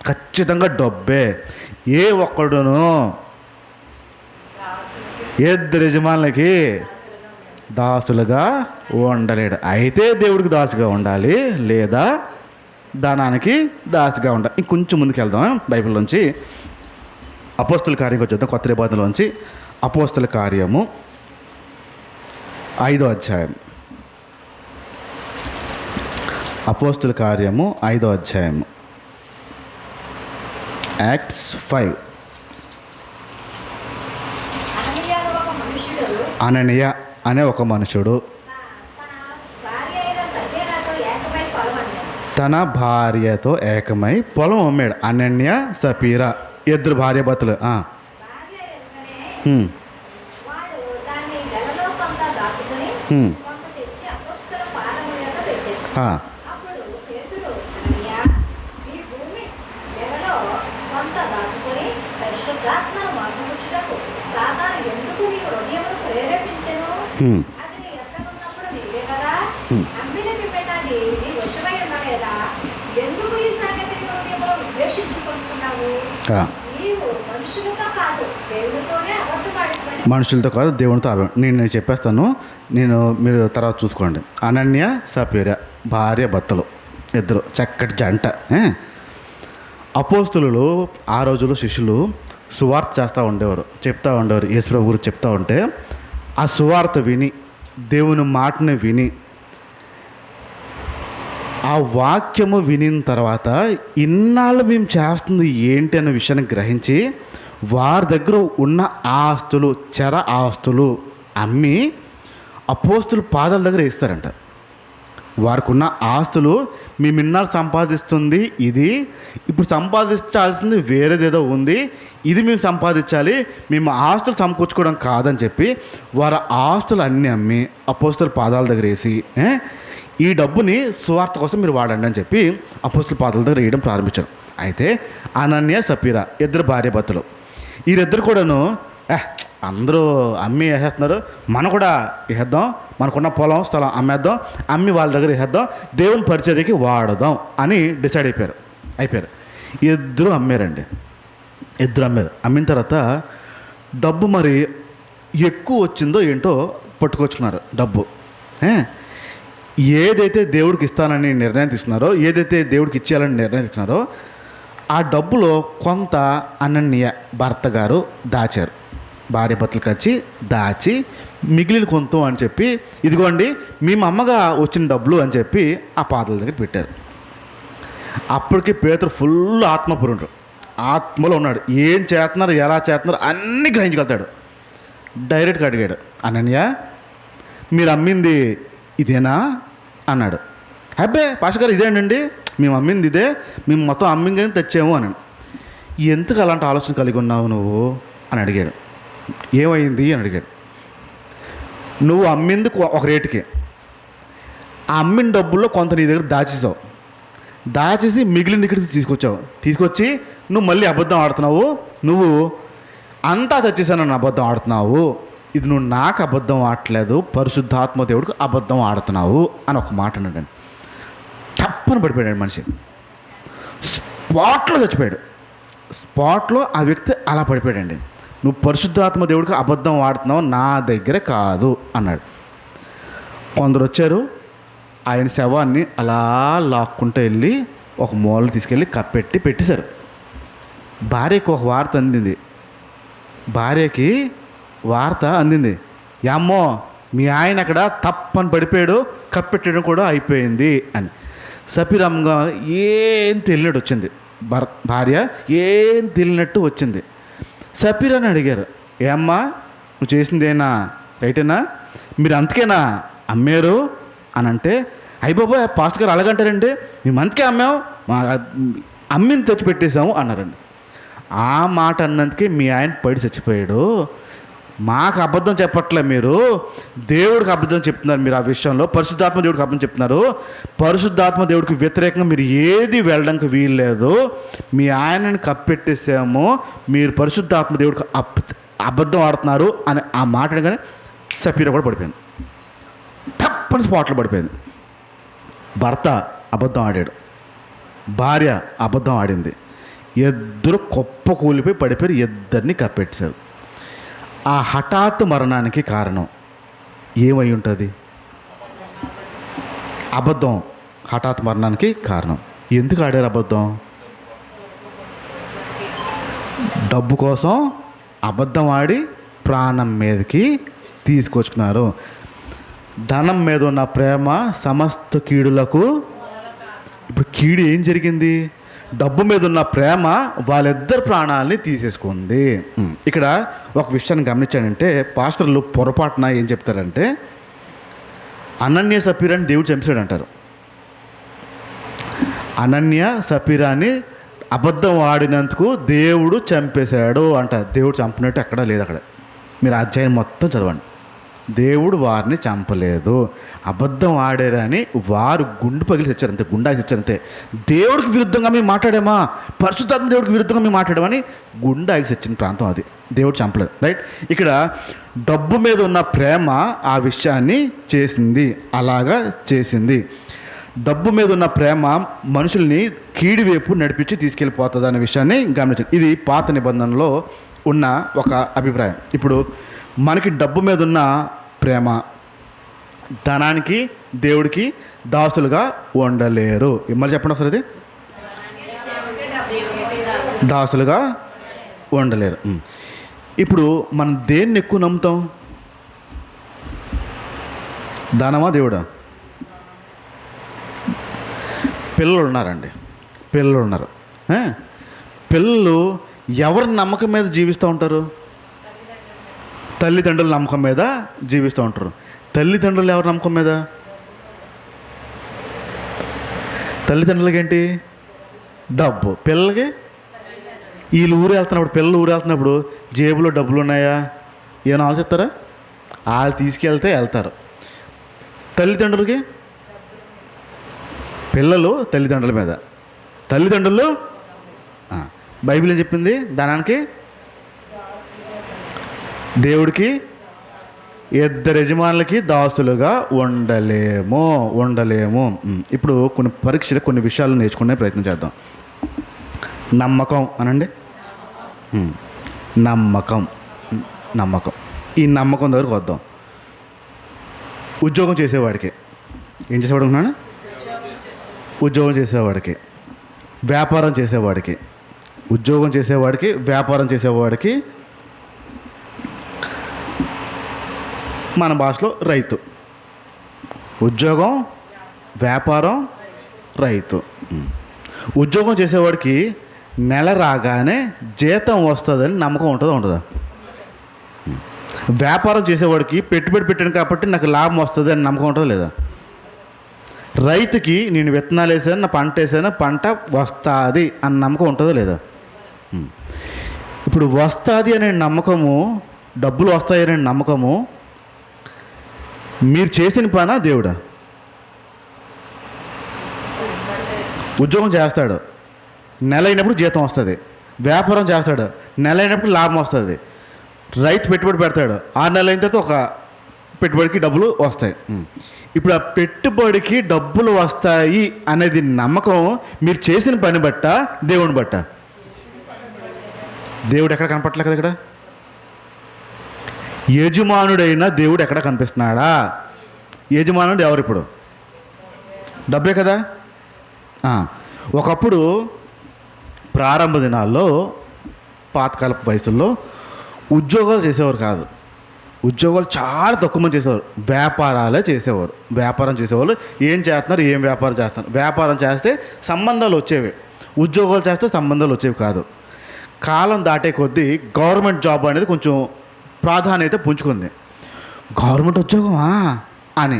ఖచ్చితంగా డబ్బే. ఏ ఒక్కడును ఇద్దరు యజమానులకి దాసులుగా ఉండలేడు. అయితే దేవుడికి దాసుగా ఉండాలి, లేదా దానానికి దాసుగా ఉండాలి. ఇంకొంచెం ముందుకు వెళ్దాం. బైబిల్లోంచి అపోస్తుల కార్యంకి వచ్చేద్దాం. కొత్త నిబంధనలోంచి అపోస్తుల కార్యము 5వ అధ్యాయం. అపోస్తుల కార్యము 5వ అధ్యాయము, యాక్ట్స్ 5. అననీయ అనే ఒక మనుషుడు తన భార్యతో ఏకమై పొలం అమ్మాడు. అనన్య, సపీరా ఇద్దరు భార్యాభర్తలు. మనుషులతో కాదు దేవునితోనే అబద్ధమాడినటువంటి మనుషులతో కాదు దేవునితో నేను చెప్పేస్తాను. మీరు తర్వాత చూసుకోండి. అనన్య సపీరా భార్య భర్తలు ఇద్దరు చక్కటి జంట. అపోస్తులు ఆ రోజుల్లో శిష్యులు సువార్త చేస్తూ ఉండేవారు, చెప్తూ ఉండేవారు. యేసుప్రభు గురించి చెప్తూ ఉంటే ఆ సువార్త విని, దేవుని మాటని విని, ఆ వాక్యము వినిన తర్వాత ఇన్నాళ్ళు మేము చేస్తుంది ఏంటి అనే విషయాన్ని గ్రహించి వారి దగ్గర ఉన్న ఆస్తులు, చెర ఆస్తులు అమ్మి అపోస్తుల పాదాల దగ్గర వేస్తారంట. వారికి ఉన్న ఆస్తులు మేము ఇన్నాళ్ళు సంపాదిస్తుంది ఇది, ఇప్పుడు సంపాదించాల్సింది వేరేదేదో ఉంది, ఇది మేము సంపాదించాలి, మేము ఆస్తులు సమకూర్చుకోవడం కాదని చెప్పి వారి ఆస్తులు అన్నీ అమ్మి అపోస్తుల పాదాల దగ్గర వేసి ఈ డబ్బుని సువార్త కోసం మీరు వాడండి అని చెప్పి అపోస్తుల పాదాల దగ్గర వేయడం ప్రారంభించారు. అయితే అనన్య సపీరా ఇద్దరు భార్య భర్తలు, వీరిద్దరు కూడాను అందరూ అమ్మి వేసేస్తున్నారు, మనం కూడా వేసేద్దాం, మనకున్న పొలం స్థలం అమ్మేద్దాం, అమ్మి వాళ్ళ దగ్గర వేసేద్దాం, దేవుని పరిచర్యకి వాడదాం అని డిసైడ్ అయిపోయారు. ఇద్దరు అమ్మారండి. అమ్మిన తర్వాత డబ్బు మరి ఎక్కువ వచ్చిందో ఏంటో పట్టుకొచ్చుకున్నారు. డబ్బు ఏదైతే దేవుడికి ఇస్తానని నిర్ణయం తీసుకున్నారో, ఏదైతే దేవుడికి ఇచ్చేయాలని నిర్ణయం తీసుకున్నారో ఆ డబ్బులో కొంత అనన్య భర్త గారు దాచారు. భార్య భర్తలు కలిసి దాచి మిగిలిన కొంత అని చెప్పి, ఇదిగోండి మేము అమ్మగా వచ్చిన డబ్బులు అని చెప్పి ఆ పాదాల దగ్గర పెట్టారు. అప్పటికి పేతురు ఫుల్ ఆత్మపురుడు, ఆత్మలో ఉన్నాడు. ఏం చేస్తున్నారు, ఎలా చేస్తున్నారు అన్నీ గ్రహించగలుగుతాడు. డైరెక్ట్గా అడిగాడు, అనన్య మీరు అమ్మింది ఇదేనా అన్నాడు. అబ్బే పాష గారు ఇదేనండి, మేము అమ్మింది ఇదే, మేము మొత్తం అమ్మిందని తెచ్చాము అని. ఎందుకు అలాంటి ఆలోచన కలిగి ఉన్నావు నువ్వు అని అడిగాడు. ఏమైంది అని అడిగాడు. నువ్వు అమ్మింది ఒక రేటుకి, ఆ అమ్మిన డబ్బుల్లో కొంత నీ దగ్గర దాచేసి మిగిలిన ఇక్కడికి తీసుకొచ్చి నువ్వు మళ్ళీ అబద్ధం ఆడుతున్నావు, నువ్వు అంతా తెచ్చేసాను అబద్ధం ఆడుతున్నావు, ఇది నువ్వు నాకు అబద్ధం ఆడట్లేదు, పరిశుద్ధాత్మ దేవుడికి అబద్ధం ఆడుతున్నావు అని ఒక మాట అన్నాడు. టప్పని పడిపోయాడు మనిషి, స్పాట్లో చచ్చిపోయాడు. స్పాట్లో ఆ వ్యక్తి అలా పడిపోయాడండి. నువ్వు పరిశుద్ధాత్మ దేవుడికి అబద్ధం ఆడుతున్నావు, నా దగ్గర కాదు అన్నాడు. కొందరు వచ్చారు, ఆయన శవాన్ని అలా లాక్కుంటూ వెళ్ళి ఒక మూలను తీసుకెళ్ళి పెట్టేశారు. భార్యకి ఒక వార్త అందింది. అమ్మో మీ ఆయన అక్కడ తప్పని పడిపోయాడు, కప్పెట్టడం కూడా అయిపోయింది అని. సపీరమ్గా ఏం తెలియనట్టు వచ్చింది. భార్య ఏం తెలియనట్టు వచ్చింది. సపీరాని అడిగారు, ఏమ్మా నువ్వు చేసిందేనా రైటేనా, మీరు అంతకేనా అమ్మారు అని అంటే, అయ్యబాబోయ్ పాస్టర్ గారు అలాగంటారండి, మేము అంతకే అమ్మాము, మా అమ్మిని తెచ్చిపెట్టేశాము అన్నారండి. ఆ మాట అన్నందుకే మీ ఆయన పడి చచ్చిపోయాడు. మాకు అబద్ధం చెప్పట్లే, మీరు దేవుడికి అబద్ధం చెప్తున్నారు. మీరు ఆ విషయంలో పరిశుద్ధాత్మ దేవుడికి అబద్ధం చెప్తున్నారు. పరిశుద్ధాత్మ దేవుడికి వ్యతిరేకంగా మీరు ఏది వెళ్ళడానికి వీల్లేదు. మీ ఆయనని కప్పెట్టేసాము, మీరు పరిశుద్ధాత్మ దేవుడికి అబద్ధం ఆడుతున్నారు అని ఆ మాట అనగానే సపీరా కూడా పడిపోయింది. తప్పని స్పాట్లో పడిపోయింది. భర్త అబద్ధం ఆడాడు, భార్య అబద్ధం ఆడింది. ఇద్దరు కుప్ప కూలిపోయి పడిపోయి ఇద్దరిని కప్పెట్టేశారు. ఆ హఠాత్తు మరణానికి కారణం ఏమై ఉంటుంది? అబద్ధం హఠాత్ మరణానికి కారణం. ఎందుకు ఆడారు అబద్ధం? డబ్బు కోసం అబద్ధం ఆడి ప్రాణం మీదకి తీసుకొచ్చుకున్నారు. ధనం మీద ఉన్న ప్రేమ సమస్త కీడులకు. ఇప్పుడు కీడు ఏం జరిగింది? డబ్బు మీద ఉన్న ప్రేమ వాళ్ళిద్దరు ప్రాణాలని తీసేసుకుంది. ఇక్కడ ఒక విషయాన్ని గమనించాడంటే, పాస్టర్లు పొరపాటున ఏం చెప్తారంటే, అనన్య సపీరాని దేవుడు చంపేశాడు అంటారు. అనన్య సపీరాని అబద్ధం ఆడినందుకు దేవుడు చంపేశాడు అంటారు. దేవుడు చంపినట్టు ఎక్కడా లేదు. అక్కడ మీరు అధ్యాయం మొత్తం చదవండి. దేవుడు వారిని చంపలేదు, అబద్ధం ఆడారని వారు గుండు పగిలి తెచ్చారంతే, గుండాకి తెచ్చారంతే. దేవుడికి విరుద్ధంగా మేము మాట్లాడామా, పరిశుద్ధాత్మ దేవుడికి విరుద్ధంగా మేము మాట్లాడామని గుండాకి తెచ్చిన ప్రాంతం అది. దేవుడు చంపలేదు. రైట్. ఇక్కడ డబ్బు మీద ఉన్న ప్రేమ ఆ విషయాన్ని చేసింది, అలాగా చేసింది. డబ్బు మీద ఉన్న ప్రేమ మనుషుల్ని కీడి వైపు నడిపించి తీసుకెళ్ళిపోతుంది అనే విషయాన్ని గమనించండి. ఇది పాత నిబంధనలో ఉన్న ఒక అభిప్రాయం. ఇప్పుడు మనకి డబ్బు మీద ఉన్న ప్రేమ, ధనానికి దేవుడికి దాసులుగా ఉండలేరు. మళ్ళీ చెప్పండి ఒకసారి, అది దాసులుగా ఉండలేరు. ఇప్పుడు మనం దేన్ని ఎక్కువ నమ్ముతాం? ధనమా దేవుడా? పిల్లలు ఉన్నారండి, పిల్లలు ఉన్నారు. పిల్లలు ఎవరి నమ్మకం మీద జీవిస్తూ ఉంటారు? తల్లిదండ్రుల నమ్మకం మీద జీవిస్తూ ఉంటారు. తల్లిదండ్రులు ఎవరి నమ్మకం మీద? తల్లిదండ్రులకి ఏంటి? డబ్బు. పిల్లలకి వీళ్ళు ఊరు వెళ్తున్నప్పుడు, పిల్లలు ఊరు వెళ్తున్నప్పుడు జేబులో డబ్బులు ఉన్నాయా ఏమైనా ఆలోచిస్తారా? వాళ్ళు తీసుకెళ్తే వెళ్తారు. తల్లిదండ్రులకి, పిల్లలు తల్లిదండ్రుల మీద, తల్లిదండ్రులు బైబిల్ ఏం చెప్పింది? ధనానికి దేవుడికి ఇద్దరు యజమానులకి దాసులుగా ఉండలేము. ఇప్పుడు కొన్ని పరీక్షలు, కొన్ని విషయాలు నేర్చుకునే ప్రయత్నం చేద్దాం. నమ్మకం అనండి. నమ్మకం. ఈ నమ్మకం దగ్గరకు వద్దాం. ఉద్యోగం చేసేవాడికి ఏం చేసేవాడు అనుకున్నాను? ఉద్యోగం చేసేవాడికి, వ్యాపారం చేసేవాడికి, ఉద్యోగం చేసేవాడికి, వ్యాపారం చేసేవాడికి, మన భాషలో రైతు. ఉద్యోగం, వ్యాపారం, రైతు. ఉద్యోగం చేసేవాడికి నెల రాగానే జీతం వస్తుందని నమ్మకం ఉంటుందా ఉండదా? వ్యాపారం చేసేవాడికి పెట్టుబడి పెట్టాను కాబట్టి నాకు లాభం వస్తుంది అని నమ్మకం ఉంటుందా లేదా? రైతుకి నేను విత్తనాలు వేసాను, నా పంట వేసాను, పంట వస్తుంది అన్న నమ్మకం ఉంటుందా లేదా? ఇప్పుడు వస్తుంది అనే నమ్మకము, డబ్బులు వస్తాయనే నమ్మకము మీరు చేసిన పనా దేవుడా? ఉద్యోగం చేస్తాడు, నెల అయినప్పుడు జీతం వస్తుంది. వ్యాపారం చేస్తాడు, నెల అయినప్పుడు లాభం వస్తుంది. రైతు పెట్టుబడి పెడతాడు, 6 నెలలు అయిన తర్వాత ఒక పెట్టుబడికి డబ్బులు వస్తాయి. ఇప్పుడు ఆ పెట్టుబడికి డబ్బులు వస్తాయి అనేది నమ్మకం మీరు చేసిన పని బట్ట, దేవుని బట్ట? దేవుడు ఎక్కడ కనపట్లే కదా ఇక్కడ. యజమానుడైన దేవుడు ఎక్కడ కనిపిస్తున్నాడా? యజమానుడు ఎవరు ఇప్పుడు? డబ్బే కదా. ఒకప్పుడు ప్రారంభ దినాల్లో, పాతకాలపు వయసుల్లో ఉద్యోగాలు చేసేవారు కాదు. ఉద్యోగాలు చాలా తక్కువ మంది చేసేవారు. వ్యాపారాలే చేసేవారు. వ్యాపారం చేసేవాళ్ళు ఏం చేస్తున్నారు, ఏం వ్యాపారం చేస్తున్నారు. వ్యాపారం చేస్తే సంబంధాలు వచ్చేవి, ఉద్యోగాలు చేస్తే సంబంధాలు వచ్చేవి కాదు. కాలం దాటే కొద్దీ గవర్నమెంట్ జాబ్ అనేది కొంచెం ప్రాధాన్యత పుంజుకుంది. గవర్నమెంట్ ఉద్యోగమా అని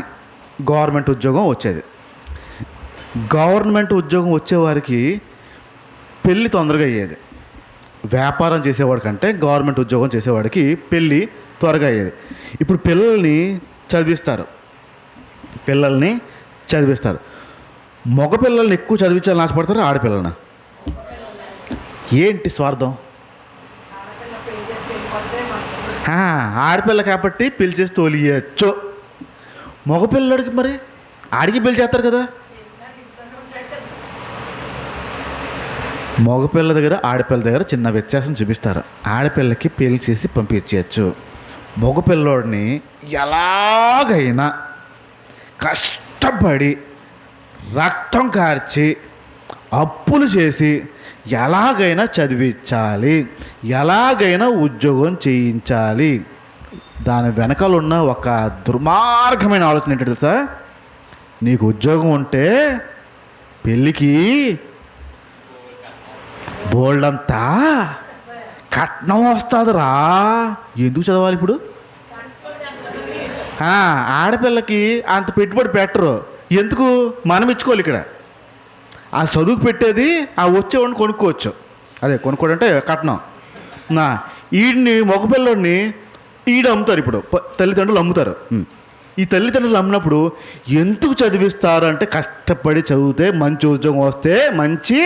గవర్నమెంట్ ఉద్యోగం వచ్చేది. గవర్నమెంట్ ఉద్యోగం వచ్చేవారికి పెళ్ళి తొందరగా అయ్యేది. వ్యాపారం చేసేవాడి కంటే గవర్నమెంట్ ఉద్యోగం చేసేవాడికి పెళ్ళి త్వరగా అయ్యేది. ఇప్పుడు పిల్లల్ని చదివిస్తారు. మగ పిల్లల్ని ఎక్కువ చదివించాలని ఆశపడతారు, ఆడపిల్లలన? ఏంటి స్వార్థం? ఆడపిల్ల కాబట్టి పెళ్లి చేసి తోలియచ్చు. మగపిల్లడికి మరి ఆడికి పెళ్లి చేస్తారు కదా. మగపిల్ల దగ్గర, ఆడపిల్ల దగ్గర చిన్న వ్యత్యాసం చూపిస్తారు. ఆడపిల్లకి పెళ్లి చేసి పంపించవచ్చు. మగపిల్లోడిని ఎలాగైనా కష్టపడి రక్తం కార్చి అప్పులు చేసి ఎలాగైనా చదివించాలి, ఎలాగైనా ఉద్యోగం చేయించాలి. దాని వెనకాల ఉన్న ఒక దుర్మార్గమైన ఆలోచన ఏంటో తెలుసా? నీకు ఉద్యోగం ఉంటే పెళ్ళికి బోల్డంతా కట్నం వస్తుందిరా. ఎందుకు చదవాలి ఇప్పుడు? ఆడపిల్లకి అంత పెట్టుబడి పెట్టరు. ఎందుకు? మనం ఇచ్చుకోవాలి. ఇక్కడ ఆ చదువుకు పెట్టేది ఆ వచ్చేవాడిని కొనుక్కోవచ్చు. అదే కొనుక్కోవడం అంటే కట్నం. ఈడిని మగపిల్లోడిని ఈడు అమ్ముతారు. ఇప్పుడు తల్లిదండ్రులు అమ్ముతారు. ఈ తల్లిదండ్రులు అమ్మినప్పుడు ఎందుకు చదివిస్తారు అంటే కష్టపడి చదివితే మంచి ఉద్యోగం వస్తే మంచి.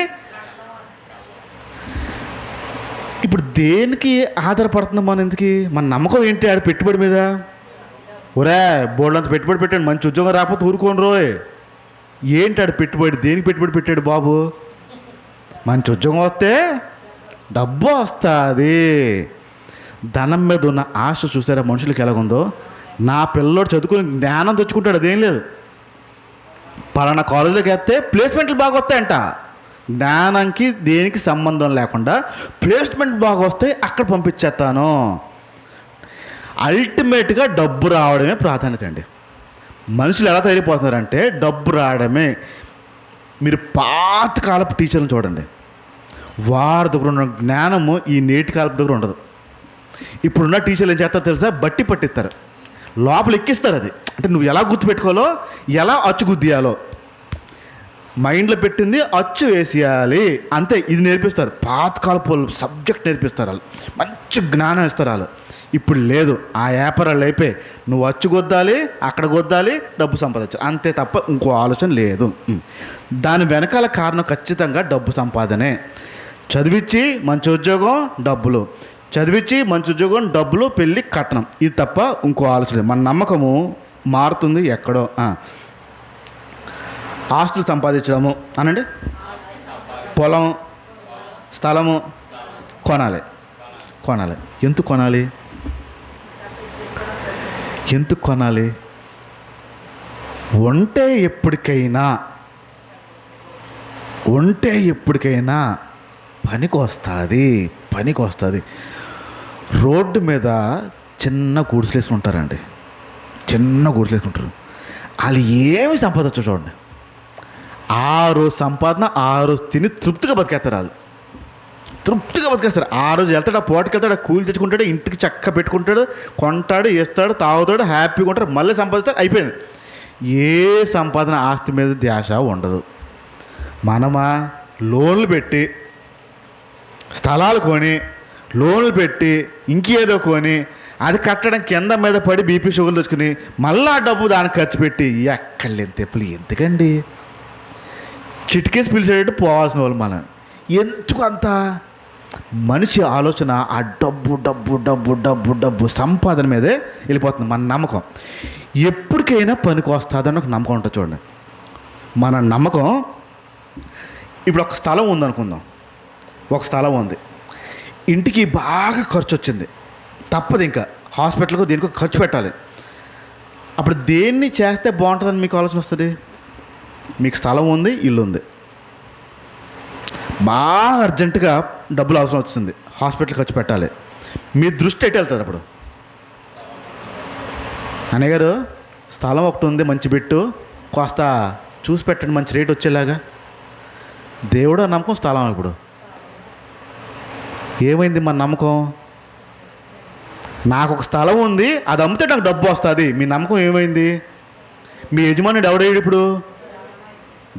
ఇప్పుడు దేనికి ఆధారపడుతున్నాం మనం? ఎందుకు? మన నమ్మకం ఏంటి? ఆడ పెట్టుబడి మీద. ఒరే బోల్డంత పెట్టుబడి పెట్టాడు, మంచి ఉద్యోగం రాకపోతే ఊరుకోను రోయ్. ఏంటి ఆడ పెట్టుబడి? దేనికి పెట్టుబడి పెట్టాడు బాబు? మంచి ఉద్యోగం వస్తే డబ్బు వస్తుంది. ధనం మీద ఉన్న ఆశ చూసారా మనుషులకి ఎలాగుందో. నా పిల్లోడు చదువుకుని జ్ఞానం తెచ్చుకుంటాడు, అదేం లేదు. పలానా కాలేజీలోకి వేస్తే ప్లేస్మెంట్లు బాగా వస్తాయంట. జ్ఞానానికి దేనికి సంబంధం లేకుండా ప్లేస్మెంట్ బాగా వస్తాయి, అక్కడ పంపించేస్తాను. అల్టిమేట్గా డబ్బు రావడమే ప్రాధాన్యత అండి. మనుషులు ఎలా తయారైపోతున్నారంటే డబ్బు రావడమే. మీరు పాతకాలపు టీచర్లను చూడండి, వారి దగ్గర ఉన్న జ్ఞానము ఈ నేటి కాలపు దగ్గర ఉండదు. ఇప్పుడున్న టీచర్లు ఏం చేస్తారో తెలుసా, బట్టి పట్టిస్తారు, లోపల ఎక్కిస్తారు. అది అంటే నువ్వు ఎలా గుర్తుపెట్టుకోవాలో, ఎలా అచ్చు గుద్దియాలో మైండ్లో పెట్టింది అచ్చు వేసేయాలి అంతే. ఇది నేర్పిస్తారు. పాతకాలపు సబ్జెక్ట్ నేర్పిస్తారు, వాళ్ళు మంచి జ్ఞానం ఇస్తారు వాళ్ళు. ఇప్పుడు లేదు, ఆ వ్యాపారాలు అయిపోయి నువ్వు అచ్చు గొద్దాలి, అక్కడ గొద్దాలి, డబ్బు సంపాదించాలి అంతే తప్ప ఇంకో ఆలోచన లేదు. దాని వెనకాల కారణం ఖచ్చితంగా డబ్బు సంపాదనే. చదివించి మంచి ఉద్యోగం, డబ్బులు, చదివించి మంచి ఉద్యోగం, డబ్బులు, పెళ్ళి, కట్నం, ఇది తప్ప ఇంకో ఆలోచన లేదు. మన నమ్మకము మారుతుంది ఎక్కడో. ఆస్తులు సంపాదించడము అనండి, పొలం, స్థలము కొనాలి. ఎందుకు కొనాలి? ఉంటే ఎప్పటికైనా పనికి వస్తుంది. రోడ్డు మీద చిన్న గుడిసెలు ఉంటారండి, వాళ్ళు ఏమి సంపాదించు చూడండి. 6 సంపాదన 6 తిని తృప్తిగా బతికేస్తారు. ఆ రోజు వెళ్తాడు, ఆ పోటీకి వెళ్తాడు, ఆ కూలి తెచ్చుకుంటాడు, ఇంటికి చక్క పెట్టుకుంటాడు, కొంటాడు, వేస్తాడు, తాగుతాడు, హ్యాపీగా ఉంటాడు, మళ్ళీ సంపాదిస్తాడు, అయిపోయింది. ఏ సంపాదన ఆస్తి మీద ధ్యాస ఉండదు. మనమా లోన్లు పెట్టి స్థలాలు కొని, లోన్లు పెట్టి ఇంకేదో కొని, అది కట్టడం కింద మీద పడి బీపీ షుగర్లు తెచ్చుకుని మళ్ళీ ఆ డబ్బు దానికి ఖర్చు పెట్టి ఎక్కడ లేని తెప్పులు ఎందుకండి? చిటికేసి పిలిచేటట్టు పోవాల్సిన వాళ్ళు మనం. ఎందుకు అంత? మనిషి ఆలోచన ఆ డబ్బు సంపాదన మీదే వెళ్ళిపోతుంది. మన నమ్మకం ఎప్పటికైనా పనికి వస్తుందని ఒక నమ్మకం ఉంటుంది చూడండి. మన నమ్మకం, ఇప్పుడు ఒక స్థలం ఉందనుకుందాం, ఒక స్థలం ఉంది, ఇంటికి బాగా ఖర్చు వచ్చింది, తప్పదు, ఇంకా హాస్పిటల్కు దేనికో ఖర్చు పెట్టాలి. అప్పుడు దేన్ని చేస్తే బాగుంటుందని మీకు ఆలోచన వస్తుంది? మీకు స్థలం ఉంది, ఇల్లు ఉంది, బాగా అర్జెంటుగా డబ్బులు అవసరం వస్తుంది, హాస్పిటల్ ఖర్చు పెట్టాలి. మీ దృష్టి ఎటు వెళ్తుంది అప్పుడు? అన్నయ్య గారు స్థలం ఒకటి ఉంది, మంచి బిట్టు, కాస్త చూసి పెట్టండి, మంచి రేట్ వచ్చేలాగా. దేవుడు నమ్మకం, స్థలం. ఇప్పుడు ఏమైంది మన నమ్మకం? నాకు ఒక స్థలం ఉంది, అది అమ్మితే నాకు డబ్బు వస్తుంది. మీ నమ్మకం ఏమైంది? మీ యజమానుడు ఎవడయ్యాడు? ఇప్పుడు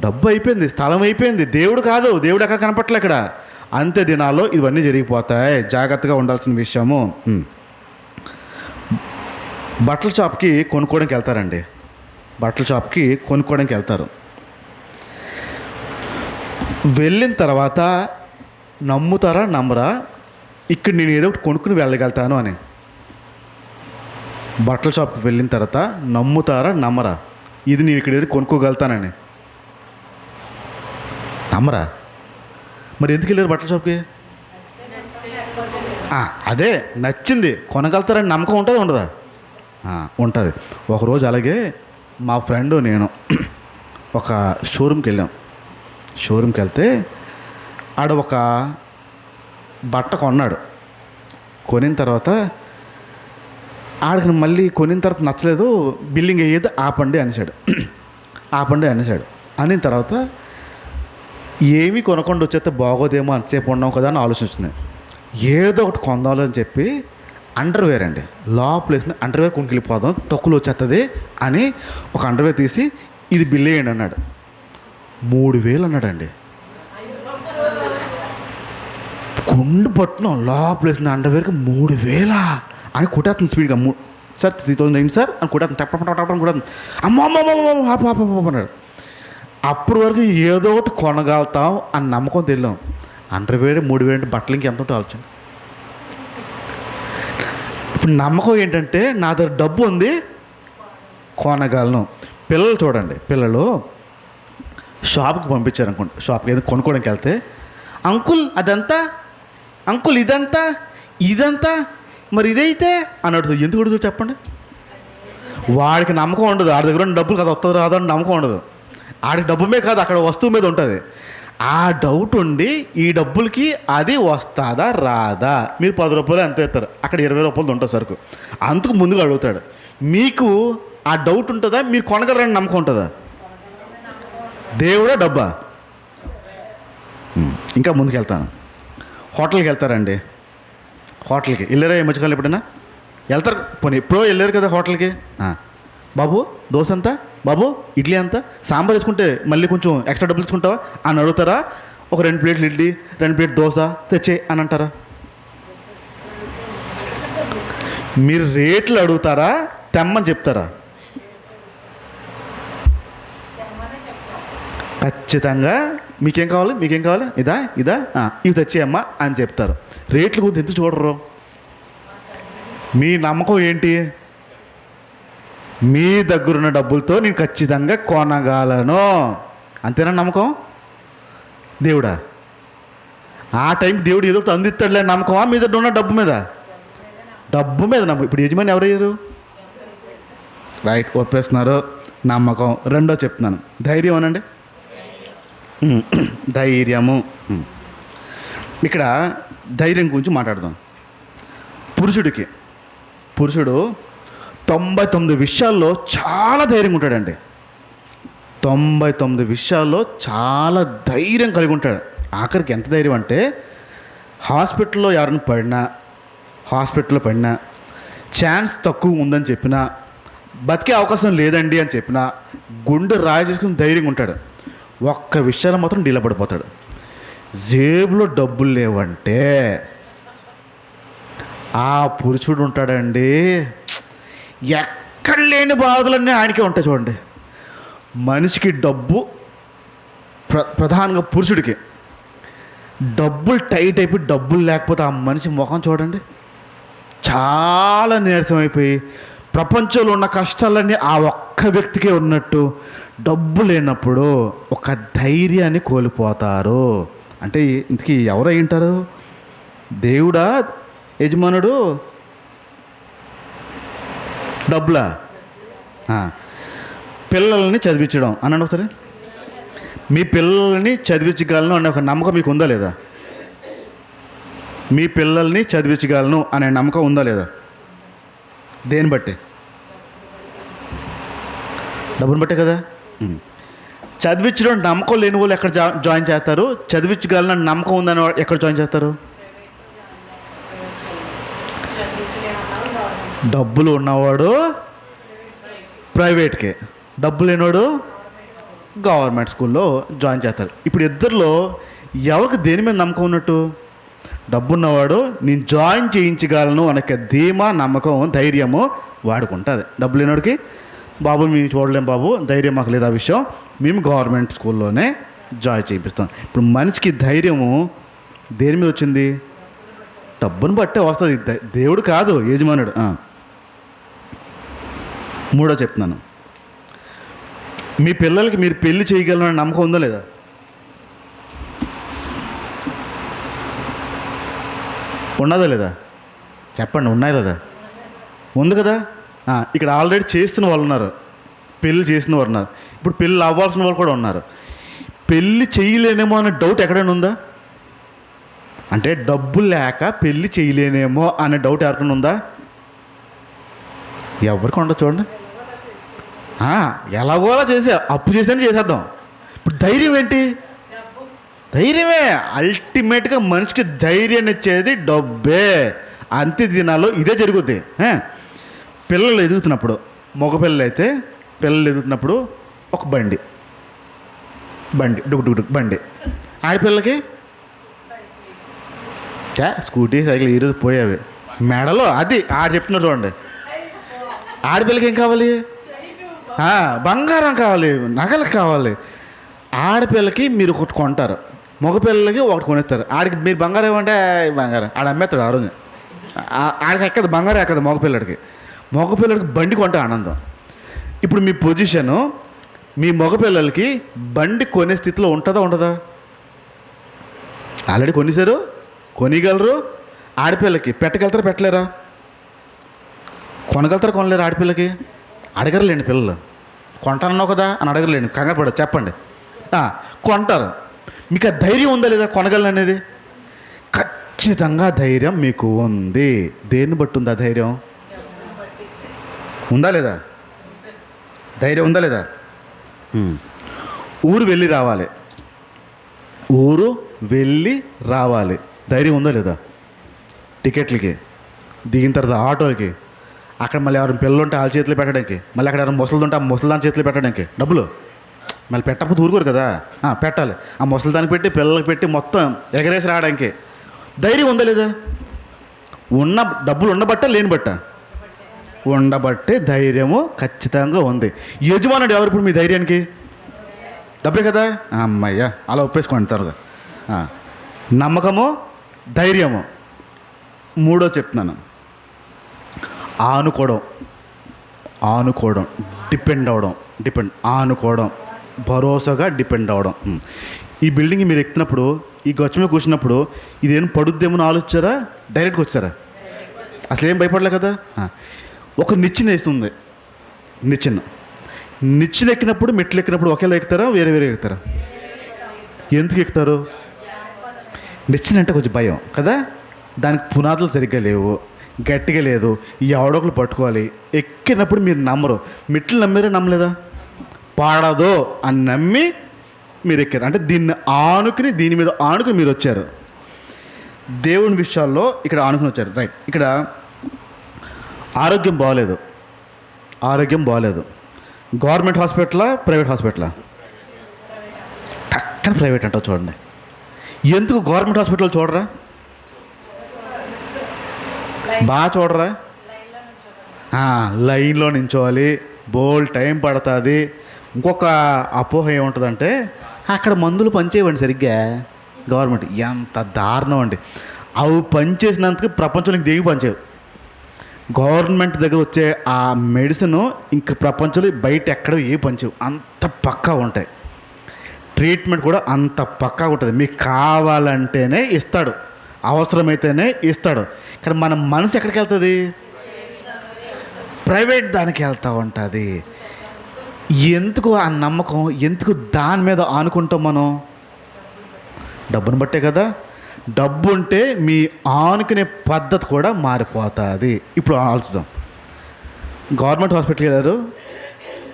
డబ్బు అయిపోయింది, స్థలం అయిపోయింది, దేవుడు కాదు. దేవుడు ఎక్కడ కనపట్లే ఇక్కడ. అంతే దినాల్లో ఇవన్నీ జరిగిపోతాయి. జాగ్రత్తగా ఉండాల్సిన విషయము. బట్టల షాప్కి కొనుక్కోవడానికి వెళ్తారండి, వెళ్తారు. వెళ్ళిన తర్వాత నమ్ముతారా నమ్మరా, ఇక్కడ నేను ఏదో ఒకటి కొనుక్కుని వెళ్ళగలుగుతాను అని. బట్టల షాప్కి వెళ్ళిన తర్వాత నమ్ముతారా నమ్మరా, ఇది నేను ఇక్కడ ఏదో కొనుక్కోగలుగుతానని? నమ్మరా? మరి ఎందుకు వెళ్ళారు బట్టల షాప్కి? అదే నచ్చింది కొనగలుగుతారని నమ్మకం ఉంటుంది, ఉండదా? ఉంటుంది. ఒకరోజు అలాగే మా ఫ్రెండు నేను ఒక షోరూమ్కి వెళ్ళాం. షోరూమ్కి వెళ్తే ఆడ ఒక బట్ట కొన్నాడు. కొనిన తర్వాత ఆడికి మళ్ళీ కొనిన తర్వాత నచ్చలేదు, బిల్లింగ్ అయ్యేది ఆపండి అనేసాడు. అనిన తర్వాత ఏమీ కొనకుండా వచ్చేస్తే బాగోదేమో, అంతసేపు ఉన్నాం కదా అని ఆలోచించింది. ఏదో ఒకటి కొందాలని చెప్పి అండర్వేర్ అండి, లోపల వేసిన అండర్వేర్ కొనుకెళ్ళిపోదాం, తక్కువలో వచ్చేస్తుంది అని ఒక అండర్వేర్ తీసి ఇది బిల్ వేయండి అన్నాడు. 3000 అన్నాడండి. గుండు పట్టును లోపల వేసిన అండర్వేర్కి 3000 అని కొట్టేస్తుంది స్పీడ్గా. సార్ 3000 అయింది సార్ అని కొట్టేస్తుంది, టప్పని కూడా అమ్మో అన్నాడు. అప్పటి వరకు ఏదో ఒకటి కొనగలుగుతాం అని నమ్మకం తెలియదు. అండర్వేర్ 3000 బట్టలు ఇంకెంత ఉంటే ఆలోచన. ఇప్పుడు నమ్మకం ఏంటంటే నా దగ్గర డబ్బు ఉంది, కొనగలను. పిల్లలు చూడండి, పిల్లలు షాప్కి పంపించారు అనుకోండి, షాప్కి ఏదో కొనుక్కోవడానికి వెళ్తే అంకుల్ అదంతా, అంకుల్ ఇదంతా, మరి ఇదైతే అని అడుగుతుంది. ఎందుకు అడుగుతుంది చెప్పండి? వాడికి నమ్మకం ఉండదు, ఆడి దగ్గర ఉన్న డబ్బులు కదా వస్తుంది రాదు అని నమ్మకం ఉండదు. ఆడికి డబ్బు మీద కాదు, అక్కడ వస్తువు మీద ఉంటుంది. ఆ డౌట్ ఉండి ఈ డబ్బులకి అది వస్తుందా రాదా, మీరు 10 రూపాయలు ఎంత ఇస్తారు, అక్కడ 20 రూపాయలు ఉంటుంది సరుకు. అందుకు ముందుగా అడుగుతాడు. మీకు ఆ డౌట్ ఉంటుందా, మీరు కొనగలరని నమ్మకం ఉంటుందా? దేవుడా డబ్బా? ఇంకా ముందుకు వెళ్తాను. హోటల్కి వెళ్తారండి. హోటల్కి వెళ్ళారా ఈ మధ్యకాలం ఎప్పుడైనా? వెళ్తారు, పోనీ ఎప్పుడో వెళ్ళారు కదా హోటల్కి. బాబు దోశ ఎంత, బాబు ఇడ్లీ ఎంత, సాంబార్ వేసుకుంటే మళ్ళీ కొంచెం ఎక్స్ట్రా డబ్బులు తీసుకుంటావా అని అడుగుతారా? ఒక 2 ప్లేట్లు ఇడ్లీ 2 ప్లేట్ దోశ తెచ్చే అని అంటారా? మీరు రేట్లు అడుగుతారా, తెమ్మని చెప్తారా? ఖచ్చితంగా మీకేం కావాలి, మీకేం కావాలి, ఇదా ఇదా ఇవి తెచ్చేయమ్మా అని చెప్తారు. రేట్లు గురించి ఎందుకు చూడరు? మీ నమ్మకం ఏంటి? మీ దగ్గరున్న డబ్బులతో నేను ఖచ్చితంగా కొనగలను, అంతేనా నమ్మకం? దేవుడా? ఆ టైంకి దేవుడు ఏదో ఒకటి అందిస్తాడులే నమ్మకమా మీ దగ్గర ఉన్న డబ్బు మీద? డబ్బు మీద నమ్మకం. ఇప్పుడు యజమాని ఎవరయ్యారు? రైట్, ఒప్పేస్తున్నారు. నమ్మకం. రెండో చెప్తున్నాను, ధైర్యం అనండి. ధైర్యము. ఇక్కడ ధైర్యం గురించి మాట్లాడదాం. పురుషుడు 99 విషయాల్లో చాలా ధైర్యంగా ఉంటాడండి. 99 విషయాల్లో చాలా ధైర్యం కలిగి ఉంటాడు. ఆఖరికి ఎంత ధైర్యం అంటే, హాస్పిటల్లో ఎవరైనా పడినా ఛాన్స్ తక్కువ ఉందని చెప్పినా, బతికే అవకాశం లేదండి అని చెప్పినా, గుండె రాయి చేసుకుని ధైర్యంగా ఉంటాడు. ఒక్క విషయాలు మాత్రం డీలా పడిపోతాడు. జేబులో డబ్బులు లేవంటే ఆ పురుషుడు ఉంటాడండి, ఎక్కడ లేని బాధలన్నీ ఆయనకే ఉంటాయి. చూడండి, మనిషికి డబ్బు ప్రధానంగా పురుషుడికి డబ్బులు టైట్ అయిపోయి, డబ్బులు లేకపోతే ఆ మనిషి ముఖం చూడండి చాలా నీరసం అయిపోయి, ప్రపంచంలో ఉన్న కష్టాలన్నీ ఆ ఒక్క వ్యక్తికే ఉన్నట్టు, డబ్బు లేనప్పుడు ఒక ధైర్యాన్ని కోల్పోతారు. అంటే ఇంతకీ ఎవరై ఉంటారు? దేవుడా యజమానుడు? డబ్బులా? పిల్లల్ని చదివించడం అన్నాడు ఒకసారి. మీ పిల్లల్ని చదివించగలను అనే ఒక నమ్మకం మీకు ఉందా లేదా? మీ పిల్లల్ని చదివించగలను అనే నమ్మకం ఉందా లేదా? దేని బట్టి? డబ్బుని బట్టే కదా. చదివించడం నమ్మకం లేని వాళ్ళు ఎక్కడ జాయిన్ చేస్తారు? చదివించగలను నమ్మకం ఉందని ఎక్కడ జాయిన్ చేస్తారు? డబ్బులు ఉన్నవాడు ప్రైవేట్కి, డబ్బు లేనివాడు గవర్నమెంట్ స్కూల్లో జాయిన్ చేస్తారు. ఇప్పుడు ఇద్దరిలో ఎవరికి దేని మీద నమ్మకం ఉన్నట్టు? డబ్బు ఉన్నవాడు నేను జాయిన్ చేయించగలను అనే ధీమా, నమ్మకం, ధైర్యము వాడికి ఉంటుంది. డబ్బు లేనివాడికి, బాబు మేము చూడలేం బాబు, ధైర్యం మాకు లేదు, ఆ విషయం మేము గవర్నమెంట్ స్కూల్లోనే జాయిన్ చేయిస్తాం. ఇప్పుడు మనిషికి ధైర్యము దేని మీద వచ్చింది? డబ్బును బట్టే వస్తుంది. దేవుడు కాదు, యజమానుడు. మూడో చెప్తున్నాను, మీ పిల్లలకి మీరు పెళ్లి చేయగలరని నమ్మకం ఉందా లేదా? ఉన్నదా లేదా? చెప్పండి, ఉన్నాయి లేదా? ఉంది కదా. ఇక్కడ ఆల్రెడీ చేస్తున్న వాళ్ళు ఉన్నారు, పెళ్ళి చేసిన వాళ్ళు ఉన్నారు, ఇప్పుడు పెళ్ళి అవ్వాల్సిన వాళ్ళు కూడా ఉన్నారు. పెళ్ళి చేయలేనేమో అనే డౌట్ ఎక్కడైనా ఉందా? అంటే డబ్బు లేక పెళ్ళి చేయలేనేమో అనే డౌట్ ఎవరికైనా ఉందా? ఎవరికి ఉండదు. చూడండి, ఎలాగోలా చేసే అప్పు చేసేదని చేసేద్దాం. ఇప్పుడు ధైర్యం ఏంటి? ధైర్యమే. అల్టిమేట్గా మనిషికి ధైర్యాన్ని ఇచ్చేది డబ్బే. అంత్య దినాల్లో ఇదే జరుగుద్ది. పిల్లలు ఎదుగుతున్నప్పుడు, మగపిల్లలు అయితే పిల్లలు ఎదుగుతున్నప్పుడు ఒక బండి డుక్ బండి. ఆడపిల్లకి స్కూటీ, సైకిల్ ఈరోజు పోయేవి మెడలో. అది ఆడ చెప్తున్నారు చూడండి. ఆడపిల్లకి ఏం కావాలి? బంగారం కావాలి, నగలు కావాలి. ఆడపిల్లకి మీరు ఒకటి కొంటారు, మగపిల్లలకి ఒకటి కొనేస్తారు. ఆడికి మీరు బంగారం ఇవ్వంటే బంగారం ఆడ అమ్మేస్తాడు. ఆ రోజు ఆడికి ఎక్కదు, బంగారం ఎక్కదు. మగపిల్లడికి బండి కొంటే ఆనందం. ఇప్పుడు మీ పొజిషను, మీ మగపిల్లలకి బండి కొనే స్థితిలో ఉంటుందా ఉండదా? ఆల్రెడీ కొనేసారు, కొనిగలరు. ఆడపిల్లకి పెట్టగలుగుతారా పెట్టలేరా? కొనగలుగుతారు కొనలేరు ఆడపిల్లకి? అడగరులేండి పిల్లలు. కొంటానన్నావు కదా అని అడగలేండి, కంగారు పడదు, చెప్పండి. కొంటారు. మీకు ఆ ధైర్యం ఉందా లేదా కొనగలను అనేది? ఖచ్చితంగా ధైర్యం మీకు ఉంది. దేన్ని బట్టి ఉంది ఆ ధైర్యం? ఉందా లేదా? ధైర్యం ఉందా లేదా? ఊరు వెళ్ళి రావాలి, ఊరు వెళ్ళి రావాలి. ధైర్యం ఉందా లేదా? టికెట్లకి, దిగిన తర్వాత ఆటోలకి, అక్కడ మళ్ళీ ఎవరైనా పిల్లలు ఉంటే వాళ్ళ చేతిలో పెట్టడానికి, మళ్ళీ అక్కడ ఎవరైనా ముసలిది ఉంటే ఆ ముసలిదాని చేతిలో పెట్టడానికి డబ్బులు మళ్ళీ పెట్టకపోతే ఊరుకోరు కదా, పెట్టాలి. ఆ ముసలిదానికి పెట్టి పిల్లలకి పెట్టి మొత్తం ఎగరేసి రావడానికి ధైర్యం ఉందా లేదా? ఉన్న డబ్బులు ఉండబట్ట లేని బట్ట? ఉండబట్టే ధైర్యము ఖచ్చితంగా ఉంది. యజమానుడు ఎవరు ఇప్పుడు మీ ధైర్యానికి? డబ్బే కదా. అమ్మయ్య, అలా ఒప్పేసుకోండి త్వరగా. నమ్మకము, ధైర్యము. మూడో చెప్తున్నాను, ఆనుకోవడం, డిపెండ్ అవ్వడం. ఆనుకోవడం, భరోసాగా డిపెండ్ అవ్వడం. ఈ బిల్డింగ్ మీరు ఎక్కుతున్నప్పుడు, ఈ గచ్చు మీద కూర్చున్నప్పుడు ఇదేం పడుద్దేమో ఆలోచించారా? డైరెక్ట్గా వచ్చారా? అసలు ఏం భయపడలే కదా. ఒక నిచ్చెన వేస్తుంది. నిచ్చెన ఎక్కినప్పుడు, మెట్లు ఎక్కినప్పుడు ఒకేలా ఎక్కుతారా, వేరే వేరే ఎక్కుతారా? ఎందుకు ఎక్కుతారు? నిచ్చెన అంటే కొంచెం భయం కదా, దానికి పునాదులు సరిగ్గా లేవు, గట్టిగా లేదు, ఈ ఎవడొకలు పట్టుకోవాలి. ఎక్కినప్పుడు మీరు నమ్మరు. మెట్లు నమ్మారా నమ్మలేదా? పాడదో అని నమ్మి మీరు ఎక్కారు. అంటే దీని మీద ఆనుకుని మీరు వచ్చారు. దేవుని విషయాల్లో ఇక్కడ ఆనుకుని వచ్చారు. రైట్. ఇక్కడ ఆరోగ్యం బాగలేదు. గవర్నమెంట్ హాస్పిటలా, ప్రైవేట్ హాస్పిటలా? టక్కన ప్రైవేట్ అంటావు చూడండి. ఎందుకు గవర్నమెంట్ హాస్పిటల్ చూడరా? బాగా చూడరా? లైన్లో నించోవాలి, బోల్ టైం పడుతుంది. ఇంకొక అపోహ ఏముంటుందంటే అక్కడ మందులు పనిచేయవండి సరిగ్గా. గవర్నమెంట్ ఎంత దారుణం అండి. అవి పనిచేసినందుకు ప్రపంచానికి దిగి పనిచేయవు. గవర్నమెంట్ దగ్గర వచ్చే ఆ మెడిసిన్ ఇంక ప్రపంచంలో బయట ఎక్కడ ఏ పనిచేయవు, అంత పక్కా ఉంటాయి. ట్రీట్మెంట్ కూడా అంత పక్కా ఉంటుంది. మీకు కావాలంటేనే ఇస్తాడు, అవసరమైతేనే ఇస్తాడు. కానీ మన మనసు ఎక్కడికి వెళ్తుంది? ప్రైవేట్ దానికి వెళ్తూ ఉంటుంది. ఎందుకు ఆ నమ్మకం? ఎందుకు దాని మీద ఆనుకుంటాం మనం? డబ్బును బట్టే కదా. డబ్బు ఉంటే మీ ఆనుకునే పద్ధతి కూడా మారిపోతుంది. ఇప్పుడు ఆలోచిద్దాం. గవర్నమెంట్ హాస్పిటల్కి వెళ్ళారు,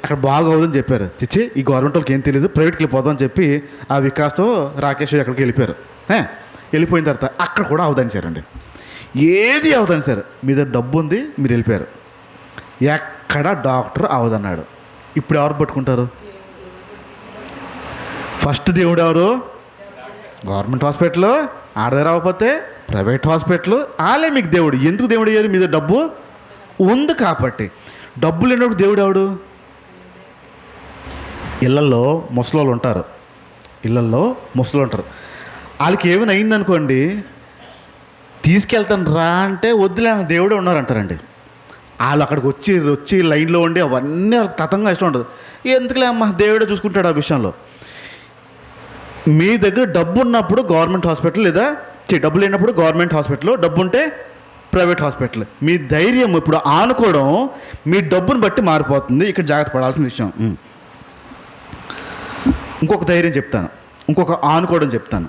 అక్కడ బాగోదని చెప్పారు. చిచ్చి, ఈ గవర్నమెంట్ వాళ్ళకి ఏం తెలియదు, ప్రైవేట్కి వెళ్ళిపోదాం అని చెప్పి ఆ వికాస్తో రాకేష్ ఎక్కడికి వెళ్ళిపోయారు. వెళ్ళిపోయిన తర్వాత అక్కడ కూడా అవదానిసారండి. ఏది అవదానిసారు. మీ దగ్గర డబ్బు ఉంది, మీరు వెళ్ళిపోయారు. ఎక్కడ డాక్టర్ అవదన్నాడు. ఇప్పుడు ఎవరు పట్టుకుంటారు? ఫస్ట్ దేవుడు ఎవరు? Government hospital. ఆడదే రాకపోతే ప్రైవేట్ హాస్పిటల్. వాళ్ళే మీకు దేవుడు. ఎందుకు దేవుడు అయ్యారు? మీద డబ్బు ఉంది కాబట్టి. డబ్బు లేనప్పుడు దేవుడు ఎవడు? ఇళ్ళల్లో ముసలోళ్ళు ఉంటారు. వాళ్ళకి ఏమైనా అయిందనుకోండి, తీసుకెళ్తాను రా అంటే వద్దులే, దేవుడే ఉన్నారంటారండి. వాళ్ళు అక్కడికి వచ్చి లైన్లో ఉండి అవన్నీ వాళ్ళకి తతంగా ఇష్టం ఉండదు. ఎందుకులే అమ్మ, దేవుడే చూసుకుంటాడు ఆ విషయంలో. మీ దగ్గర డబ్బు ఉన్నప్పుడు గవర్నమెంట్ హాస్పిటల్, లేదా డబ్బు లేనప్పుడు గవర్నమెంట్ హాస్పిటల్, డబ్బు ఉంటే ప్రైవేట్ హాస్పిటల్. మీ ధైర్యం ఇప్పుడు ఆనుకోవడం మీ డబ్బును బట్టి మారిపోతుంది. ఇక్కడ జాగ్రత్త పడాల్సిన విషయం. ఇంకొక ధైర్యం చెప్తాను, ఇంకొక ఆనుకోవడం చెప్తాను.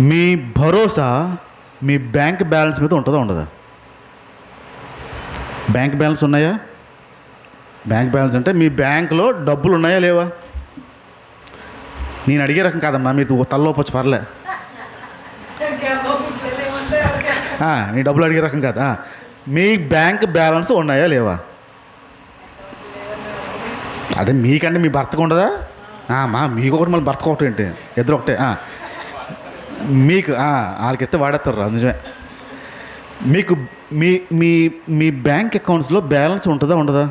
మీ భరోసా మీ బ్యాంక్ బ్యాలెన్స్ మీద ఉంటుందా ఉండదా? బ్యాంక్ బ్యాలెన్స్ ఉన్నాయా? బ్యాంక్ బ్యాలెన్స్ అంటే మీ బ్యాంకులో డబ్బులు ఉన్నాయా లేవా? నేను అడిగే రకం కాదమ్మా, మీరు తలలోపొచ్చి పర్లే. నీ డబ్బులు అడిగే రకం కాదా? మీ బ్యాంక్ బ్యాలెన్స్ ఉన్నాయా లేవా? అదే మీకంటే మీ భర్తకు ఉండదా? మీకు ఒకటి మళ్ళీ భర్తకు ఒకటి ఏంటి? ఇద్దరు ఒకటే. మీకు వాళ్ళకిస్తే వాడేస్తారు రా, నిజమే. మీకు మీ మీ మీ బ్యాంక్ అకౌంట్స్లో బ్యాలెన్స్ ఉంటుందా ఉండదా?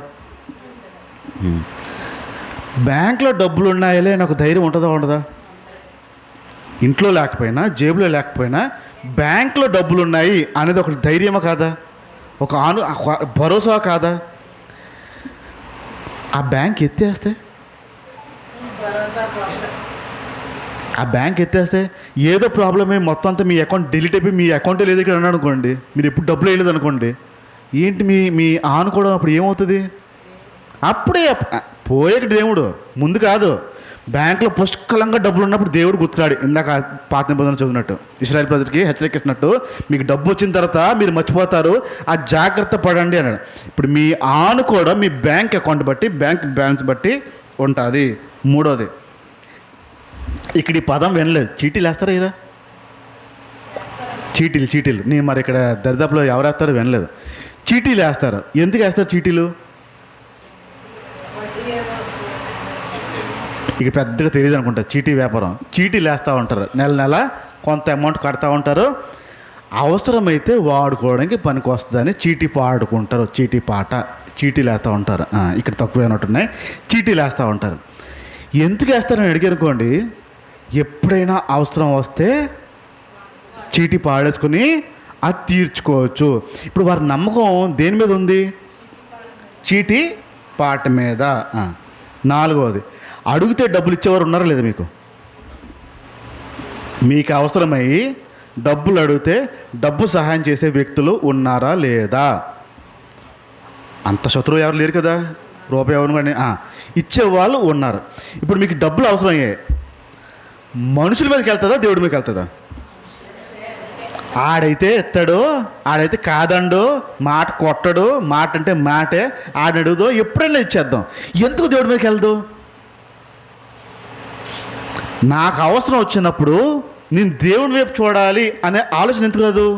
బ్యాంక్లో డబ్బులు ఉన్నాయలే నాకు ధైర్యం ఉంటుందా ఉండదా? ఇంట్లో లేకపోయినా, జేబులో లేకపోయినా బ్యాంక్లో డబ్బులు ఉన్నాయి అనేది ఒక ధైర్యమా కాదా? ఒక భరోసా కాదా? ఆ బ్యాంక్ ఎత్తేస్తే ఏదో ప్రాబ్లమే, మొత్తం అంతా మీ అకౌంట్ డిలీట్ అయిపోయి మీ అకౌంటే లేదు ఇక్కడ అన్నాడు అనుకోండి, మీరు ఎప్పుడు డబ్బులు వేయలేదు అనుకోండి, ఏంటి మీ ఆనుకోవడం అప్పుడు ఏమవుతుంది? అప్పుడే పోయేకి దేవుడు ముందు కాదు. బ్యాంకులో పుష్కలంగా డబ్బులు ఉన్నప్పుడు దేవుడు గుర్తురాడు. ఇందాక పాత నిబంధనలు చదివినట్టు ఇశ్రాయేల్ ప్రజలకి హెచ్చరికిస్తున్నట్టు, మీకు డబ్బు వచ్చిన తర్వాత మీరు మర్చిపోతారు, ఆ జాగ్రత్త పడండి అన్నాడు. ఇప్పుడు మీ ఆనుకోవడం మీ బ్యాంక్ అకౌంట్ బట్టి, బ్యాంక్ బ్యాలెన్స్ బట్టి ఉంటుంది. మూడోది, ఇక్కడ ఈ పదం వినలేదు, చీటీలు వేస్తారా ఇరా? చీటీలు నేను మరి ఇక్కడ దరిదాపులో ఎవరు వేస్తారో వినలేదు. చీటీలు వేస్తారు. ఎందుకు వేస్తారు చీటీలు? ఇక పెద్దగా తెలియదు అనుకుంటా చీటీ వ్యాపారం. చీటీలు వేస్తూ ఉంటారు, నెల కొంత అమౌంట్ కడతా ఉంటారు, అవసరమైతే వాడుకోవడానికి పనికి వస్తుందని చీటీ పాడుకుంటారు. చీటీలు వేస్తూ ఉంటారు. ఇక్కడ తక్కువ ఉన్నట్టున్నాయి, చీటీలు వేస్తూ ఉంటారు. ఎందుకు వేస్తారని అడిగారుకోండి, ఎప్పుడైనా అవసరం వస్తే చీటీ పాడేసుకుని అది తీర్చుకోవచ్చు. ఇప్పుడు వారి నమ్మకం దేని మీద ఉంది? చీటీ పాట మీద. నాలుగవది, అడిగితే డబ్బులు ఇచ్చేవారు ఉన్నారా లేదా? మీకు అవసరమై డబ్బులు అడిగితే డబ్బు సహాయం చేసే వ్యక్తులు ఉన్నారా లేదా? అంత శత్రువు ఎవరు లేరు కదా, రూపాయి ఎవరు కానీ ఇచ్చేవాళ్ళు ఉన్నారు. ఇప్పుడు మీకు డబ్బులు అవసరమయ్యాయి, మనుషుల మీదకి వెళ్తుందా, దేవుడి మీదకి వెళ్తుందా? ఆడైతే ఎత్తాడు, ఆడైతే కాదండు, మాట కొట్టడు, మాట అంటే మాటే, ఆడడుగుదో ఎప్పుడైనా ఇచ్చేద్దాం. ఎందుకు దేవుడి మీదకి వెళ్దు? నాకు అవసరం వచ్చినప్పుడు నేను దేవుని వైపు చూడాలి అనే ఆలోచన ఎందుకు రాదు?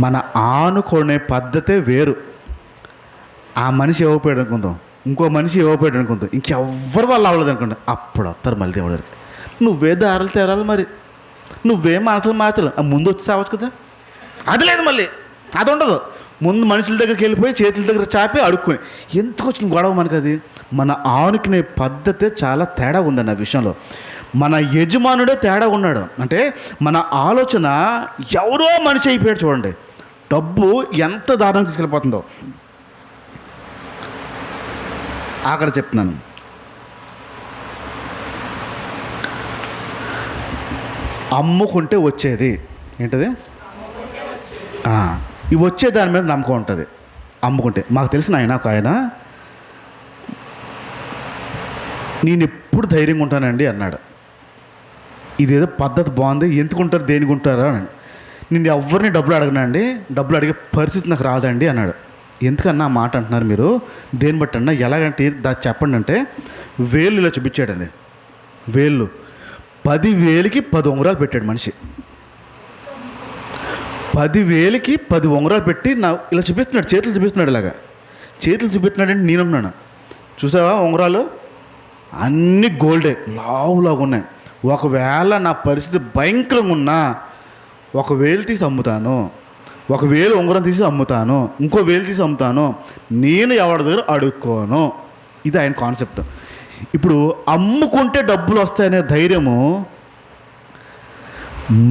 మన ఆనుకునే పద్ధతే వేరు. ఆ మనిషి ఇవ్వకపోయాడు అనుకుందాం, ఇంకో మనిషి ఇవ్వకపోయాడు అనుకుందాం, ఇంకెవ్వరు వాళ్ళు అవ్వలేదు అనుకుంటా, అప్పుడు వస్తారు మళ్ళీ దేవుడి దగ్గరికి. నువ్వే దారులు తేరాలి, మరి నువ్వేం మనసులు మార్చలు, ముందు వచ్చి సావచ్చు కదా. అది లేదు, మళ్ళీ అది ఉండదు. ముందు మనుషుల దగ్గరికి వెళ్ళిపోయి చేతుల దగ్గర చాపి అడుక్కుని, ఎందుకు వచ్చిన గొడవ మనకు? అది మన ఆనుకునే పద్ధతే చాలా తేడా ఉందండి ఆ విషయంలో. మన యజమానుడే తేడా ఉన్నాడు. అంటే మన ఆలోచన ఎవరో మనిషి అయిపోయాడు. చూడండి డబ్బు ఎంత దారుణంగా తీసుకెళ్ళిపోతుందో. ఆఖరి చెప్తున్నాను, అమ్ముకుంటే వచ్చేది ఏంటది? ఇవి వచ్చే దాని మీద నమ్మకం ఉంటుంది. అమ్ముకుంటే మాకు తెలిసిన ఆయన నేను ఎప్పుడు ధైర్యంగా ఉంటానండి అన్నాడు. ఇదేదో పద్ధతి బాగుంది, ఎందుకు ఉంటారు, దేనికి ఉంటారా అని. నేను ఎవరిని డబ్బులు అడగనండి, డబ్బులు అడిగే పరిస్థితి నాకు రాదండి అన్నాడు. ఎందుకన్నా మాట అంటున్నారు మీరు, దేని బట్టి అన్నా, ఎలాగంటే చెప్పండి అంటే, వేళ్ళు ఇలా చూపించాడండి. వేళ్ళు 10,000కి 10 ఉంగరాలు పెట్టాడు మనిషి. 10,000కి 10 ఉంగరాలు పెట్టి ఇలా చూపిస్తున్నాడు, చేతులు చూపిస్తున్నాడు. ఇలాగా చేతులు చూపిస్తున్నాడంటే నేనున్నాను, చూసావా ఉంగరాలు అన్నీ గోల్డే, లావులాగా ఉన్నాయి. ఒకవేళ నా పరిస్థితి భయంకరంగా ఉన్నా 1,000 తీసి అమ్ముతాను, 1,000 ఉంగరం తీసి అమ్ముతాను, ఇంకో 1,000 తీసి అమ్ముతాను, నేను ఎవరి దగ్గర అడుక్కోను. ఇది ఆయన కాన్సెప్ట్. ఇప్పుడు అమ్ముకుంటే డబ్బులు వస్తాయనే ధైర్యము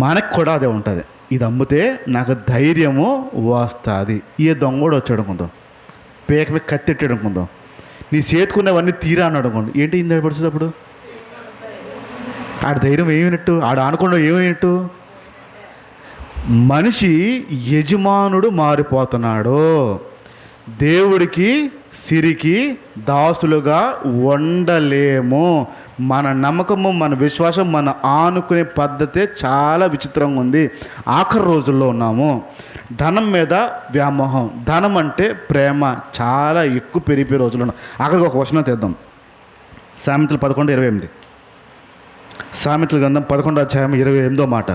మనకు కూడా అదే ఉంటుంది. ఇది అమ్మితే నాకు ధైర్యము వస్తుంది. ఏ దొంగ కూడా వచ్చాడు అనుకుందాం, పేక మీద కత్తెట్టాడు అనుకుందాం, నీ చేతుకున్నవన్నీ తీరా అన్నాడు అనుకోండి, ఏంటి ఇంత పడుతుంది? అప్పుడు ఆడ ధైర్యం ఏమైనట్టు, ఆడ ఆనుకోవడం ఏమైనట్టు? మనిషి యజమానుడు మారిపోతున్నాడు. దేవుడికి సిరికి దాసులుగా ఉండలేము. మన నమ్మకము, మన విశ్వాసం, మన ఆనుకునే పద్ధతే చాలా విచిత్రంగా ఉంది. ఆఖరి రోజుల్లో ఉన్నాము. ధనం మీద వ్యామోహం, ధనం అంటే ప్రేమ చాలా ఎక్కువ పెరిగిపోయే రోజులు ఉన్నాం. ఆఖరికి ఒక వచనం తెద్దాం. సామెతలు 11:28. సామెతల గ్రంథం 11:28 మాట.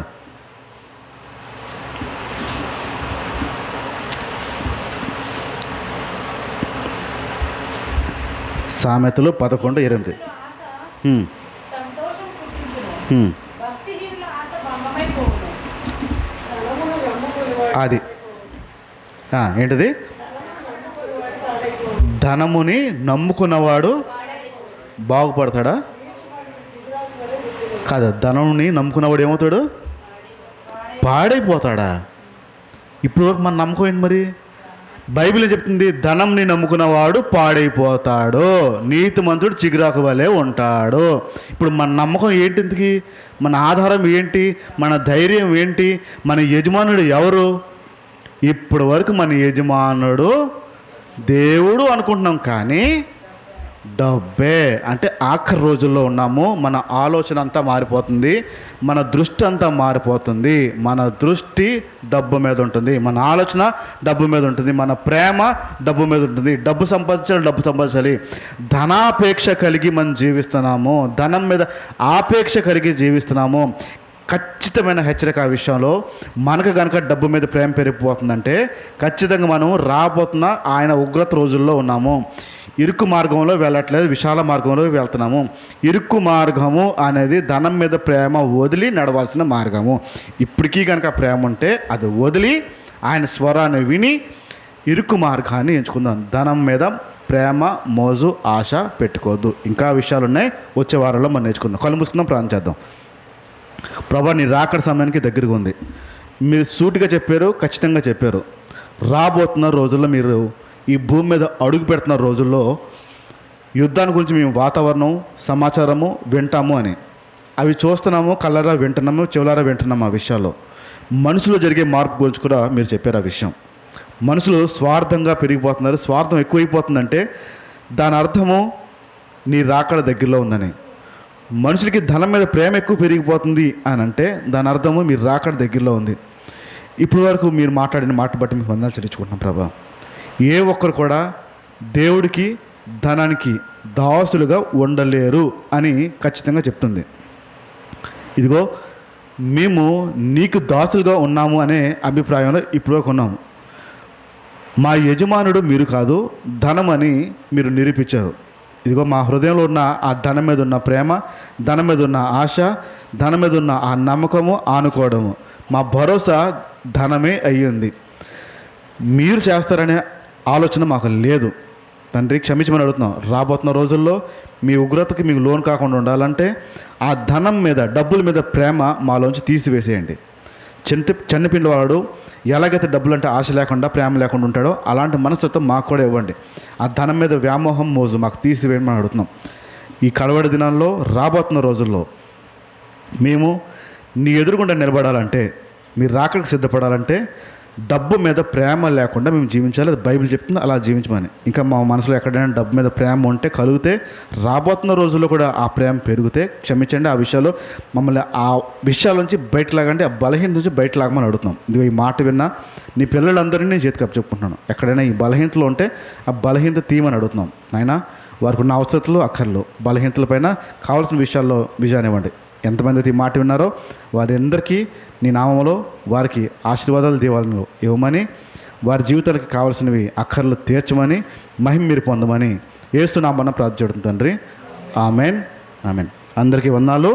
సామెతలు 11:28. సంతోషం పుట్టించును, భక్తిహీనుల ఆశ భంగమైపోవును. అది ఏంటిది? ధనముని నమ్ముకున్నవాడు బాగుపడతాడా? కాదు, ధనముని నమ్ముకున్నవాడు ఏమవుతాడు? పాడైపోతాడా? ఇప్పుడు వరకు మన నమ్మకం ఏంటి మరి? బైబిల్ ఏం చెప్తుంది? ధనంని నమ్ముకున్నవాడు పాడైపోతాడు, నీతిమంతుడు చిగురాకు వలె ఉంటాడు. ఇప్పుడు మన నమ్మకం ఏంటి? ఇంతకీ మన ఆధారం ఏంటి? మన ధైర్యం ఏంటి? మన యజమానుడు ఎవరు? ఇప్పటి వరకు మన యజమానుడు దేవుడు అనుకుంటున్నాం, కానీ డబ్బే. అంటే ఆఖరి రోజుల్లో ఉన్నాము. మన ఆలోచన అంతా మారిపోతుంది, మన దృష్టి అంతా మారిపోతుంది. మన దృష్టి డబ్బు మీద ఉంటుంది, మన ఆలోచన డబ్బు మీద ఉంటుంది, మన ప్రేమ డబ్బు మీద ఉంటుంది. డబ్బు సంపాదించాలి. ధనాపేక్ష కలిగి మనం జీవిస్తున్నాము, ధనం మీద ఆపేక్ష కలిగి జీవిస్తున్నాము. ఖచ్చితమైన హెచ్చరిక ఆ విషయంలో. మనకు కనుక డబ్బు మీద ప్రేమ పెరిగిపోతుందంటే ఖచ్చితంగా మనం రాబోతున్న ఆయన ఉగ్రత రోజుల్లో ఉన్నాము. ఇరుకు మార్గంలో వెళ్ళట్లేదు, విశాల మార్గంలో వెళ్తున్నాము. ఇరుకు మార్గము అనేది ధనం మీద ప్రేమ వదిలి నడవాల్సిన మార్గము. ఇప్పటికీ కనుక ప్రేమ ఉంటే అది వదిలి ఆయన స్వరాన్ని విని ఇరుకు మార్గాన్ని ఎంచుకుందాం. ధనం మీద ప్రేమ, మోజు, ఆశ పెట్టుకోవద్దు. ఇంకా విషయాలు ఉన్నాయి, వచ్చే వారంలో మనం నేర్చుకుందాం. కళ్ళు మూసుకుందాం, ప్రార్థన చేద్దాం. ప్రభా, నీ రాకడ సమయానికి దగ్గరగా ఉంది. మీరు సూటిగా చెప్పారు, ఖచ్చితంగా చెప్పారు. రాబోతున్న రోజుల్లో మీరు ఈ భూమి మీద అడుగు పెడుతున్న రోజుల్లో యుద్ధాన్ని గురించి మేము వాతావరణం సమాచారము వింటాము అని అవి చూస్తున్నాము, కళ్ళారా వింటున్నాము, చెవులారా వింటున్నాము. ఆ విషయాల్లో మనుషులు జరిగే మార్పు గురించి కూడా మీరు చెప్పారు. ఆ విషయం మనుషులు స్వార్థంగా పెరిగిపోతున్నారు. స్వార్థం ఎక్కువైపోతుందంటే దాని అర్థము నీ రాకడ దగ్గరలో ఉందని. మనుషులకి ధనం మీద ప్రేమ ఎక్కువ పెరిగిపోతుంది అని అంటే దాని అర్థము మీరు రాకడ దగ్గరలో ఉంది. ఇప్పటి వరకు మీరు మాట్లాడిన మాట బట్టి మీకు వందనాలు చెల్లించుకుంటున్నాం ప్రభా. ఏ ఒక్కరు కూడా దేవుడికి ధనానికి దాసులుగా ఉండలేరు అని ఖచ్చితంగా చెప్తుంది. ఇదిగో మేము నీకు దాసులుగా ఉన్నాము అనే అభిప్రాయంలో ఇప్పుడు ఉన్నాము. మా యజమానుడు మీరు కాదు, ధనం అని మీరు నిరూపించారు. ఇదిగో మా హృదయంలో ఉన్న ఆ ధనం మీద ఉన్న ప్రేమ, ధనం మీద ఉన్న ఆశ, ధనం మీద ఉన్న ఆ నమ్మకము, ఆనుకోవడము, మా భరోసా ధనమే అయ్యింది. మీరు చేస్తారనే ఆలోచన మాకు లేదు తండ్రి. క్షమించమని అడుగుతున్నాం. రాబోతున్న రోజుల్లో మీ ఉగ్రతకి మీకు లోన్ కాకుండా ఉండాలంటే ఆ ధనం మీద, డబ్బుల మీద ప్రేమ మాలోంచి తీసివేసేయండి. చనిపోయిన వాడు ఎలాగైతే డబ్బులు అంటే ఆశ లేకుండా ప్రేమ లేకుండా ఉంటాడో అలాంటి మనస్తత్వం మాకు కూడా ఇవ్వండి. ఆ ధనం మీద వ్యామోహం, మోజు మాకు తీసివేయమని అడుగుతున్నాం. ఈ కడవడి దినాల్లో, రాబోతున్న రోజుల్లో మేము నీ ఎదురుగుండా నిలబడాలంటే, మీరు రాకడికి సిద్ధపడాలంటే డబ్బు మీద ప్రేమ లేకుండా మేము జీవించాలి. అది బైబిల్ చెప్తుంది, అలా జీవించమని. ఇంకా మా మనసులో ఎక్కడైనా డబ్బు మీద ప్రేమ ఉంటే కలిగితే రాబోతున్న రోజుల్లో కూడా ఆ ప్రేమ పెరిగితే క్షమించండి. ఆ విషయాలు మమ్మల్ని ఆ విషయాల నుంచి బయట లాగండి, ఆ బలహీనత నుంచి బయట లాగమని అడుగుతున్నాం. ఇదిగో ఈ మాట విన్నా నీ పిల్లలందరినీ నేను చేతికి చెప్పుకుంటున్నాను. ఎక్కడైనా ఈ బలహీనతలు ఉంటే ఆ బలహీనత తీయమని అడుగుతున్నాం. అయినా వారికి ఉన్న అవసరతలు, అక్కర్లు, బలహీనతలపైన కావాల్సిన విషయాల్లో విజయాన్ని ఇవ్వండి. ఎంతమంది అయితే ఈ మాట విన్నారో వారందరికీ నీ నామంలో వారికి ఆశీర్వాదాలు దీవాలను ఇవ్వమని, వారి జీవితాలకి కావాల్సినవి అక్కర్లు తీర్చమని, మహిమ మీరు పొందమని యేసు నామమున ప్రార్థించుచున్నాను తండ్రి. Amen, amen. అందరికీ వందనాలు.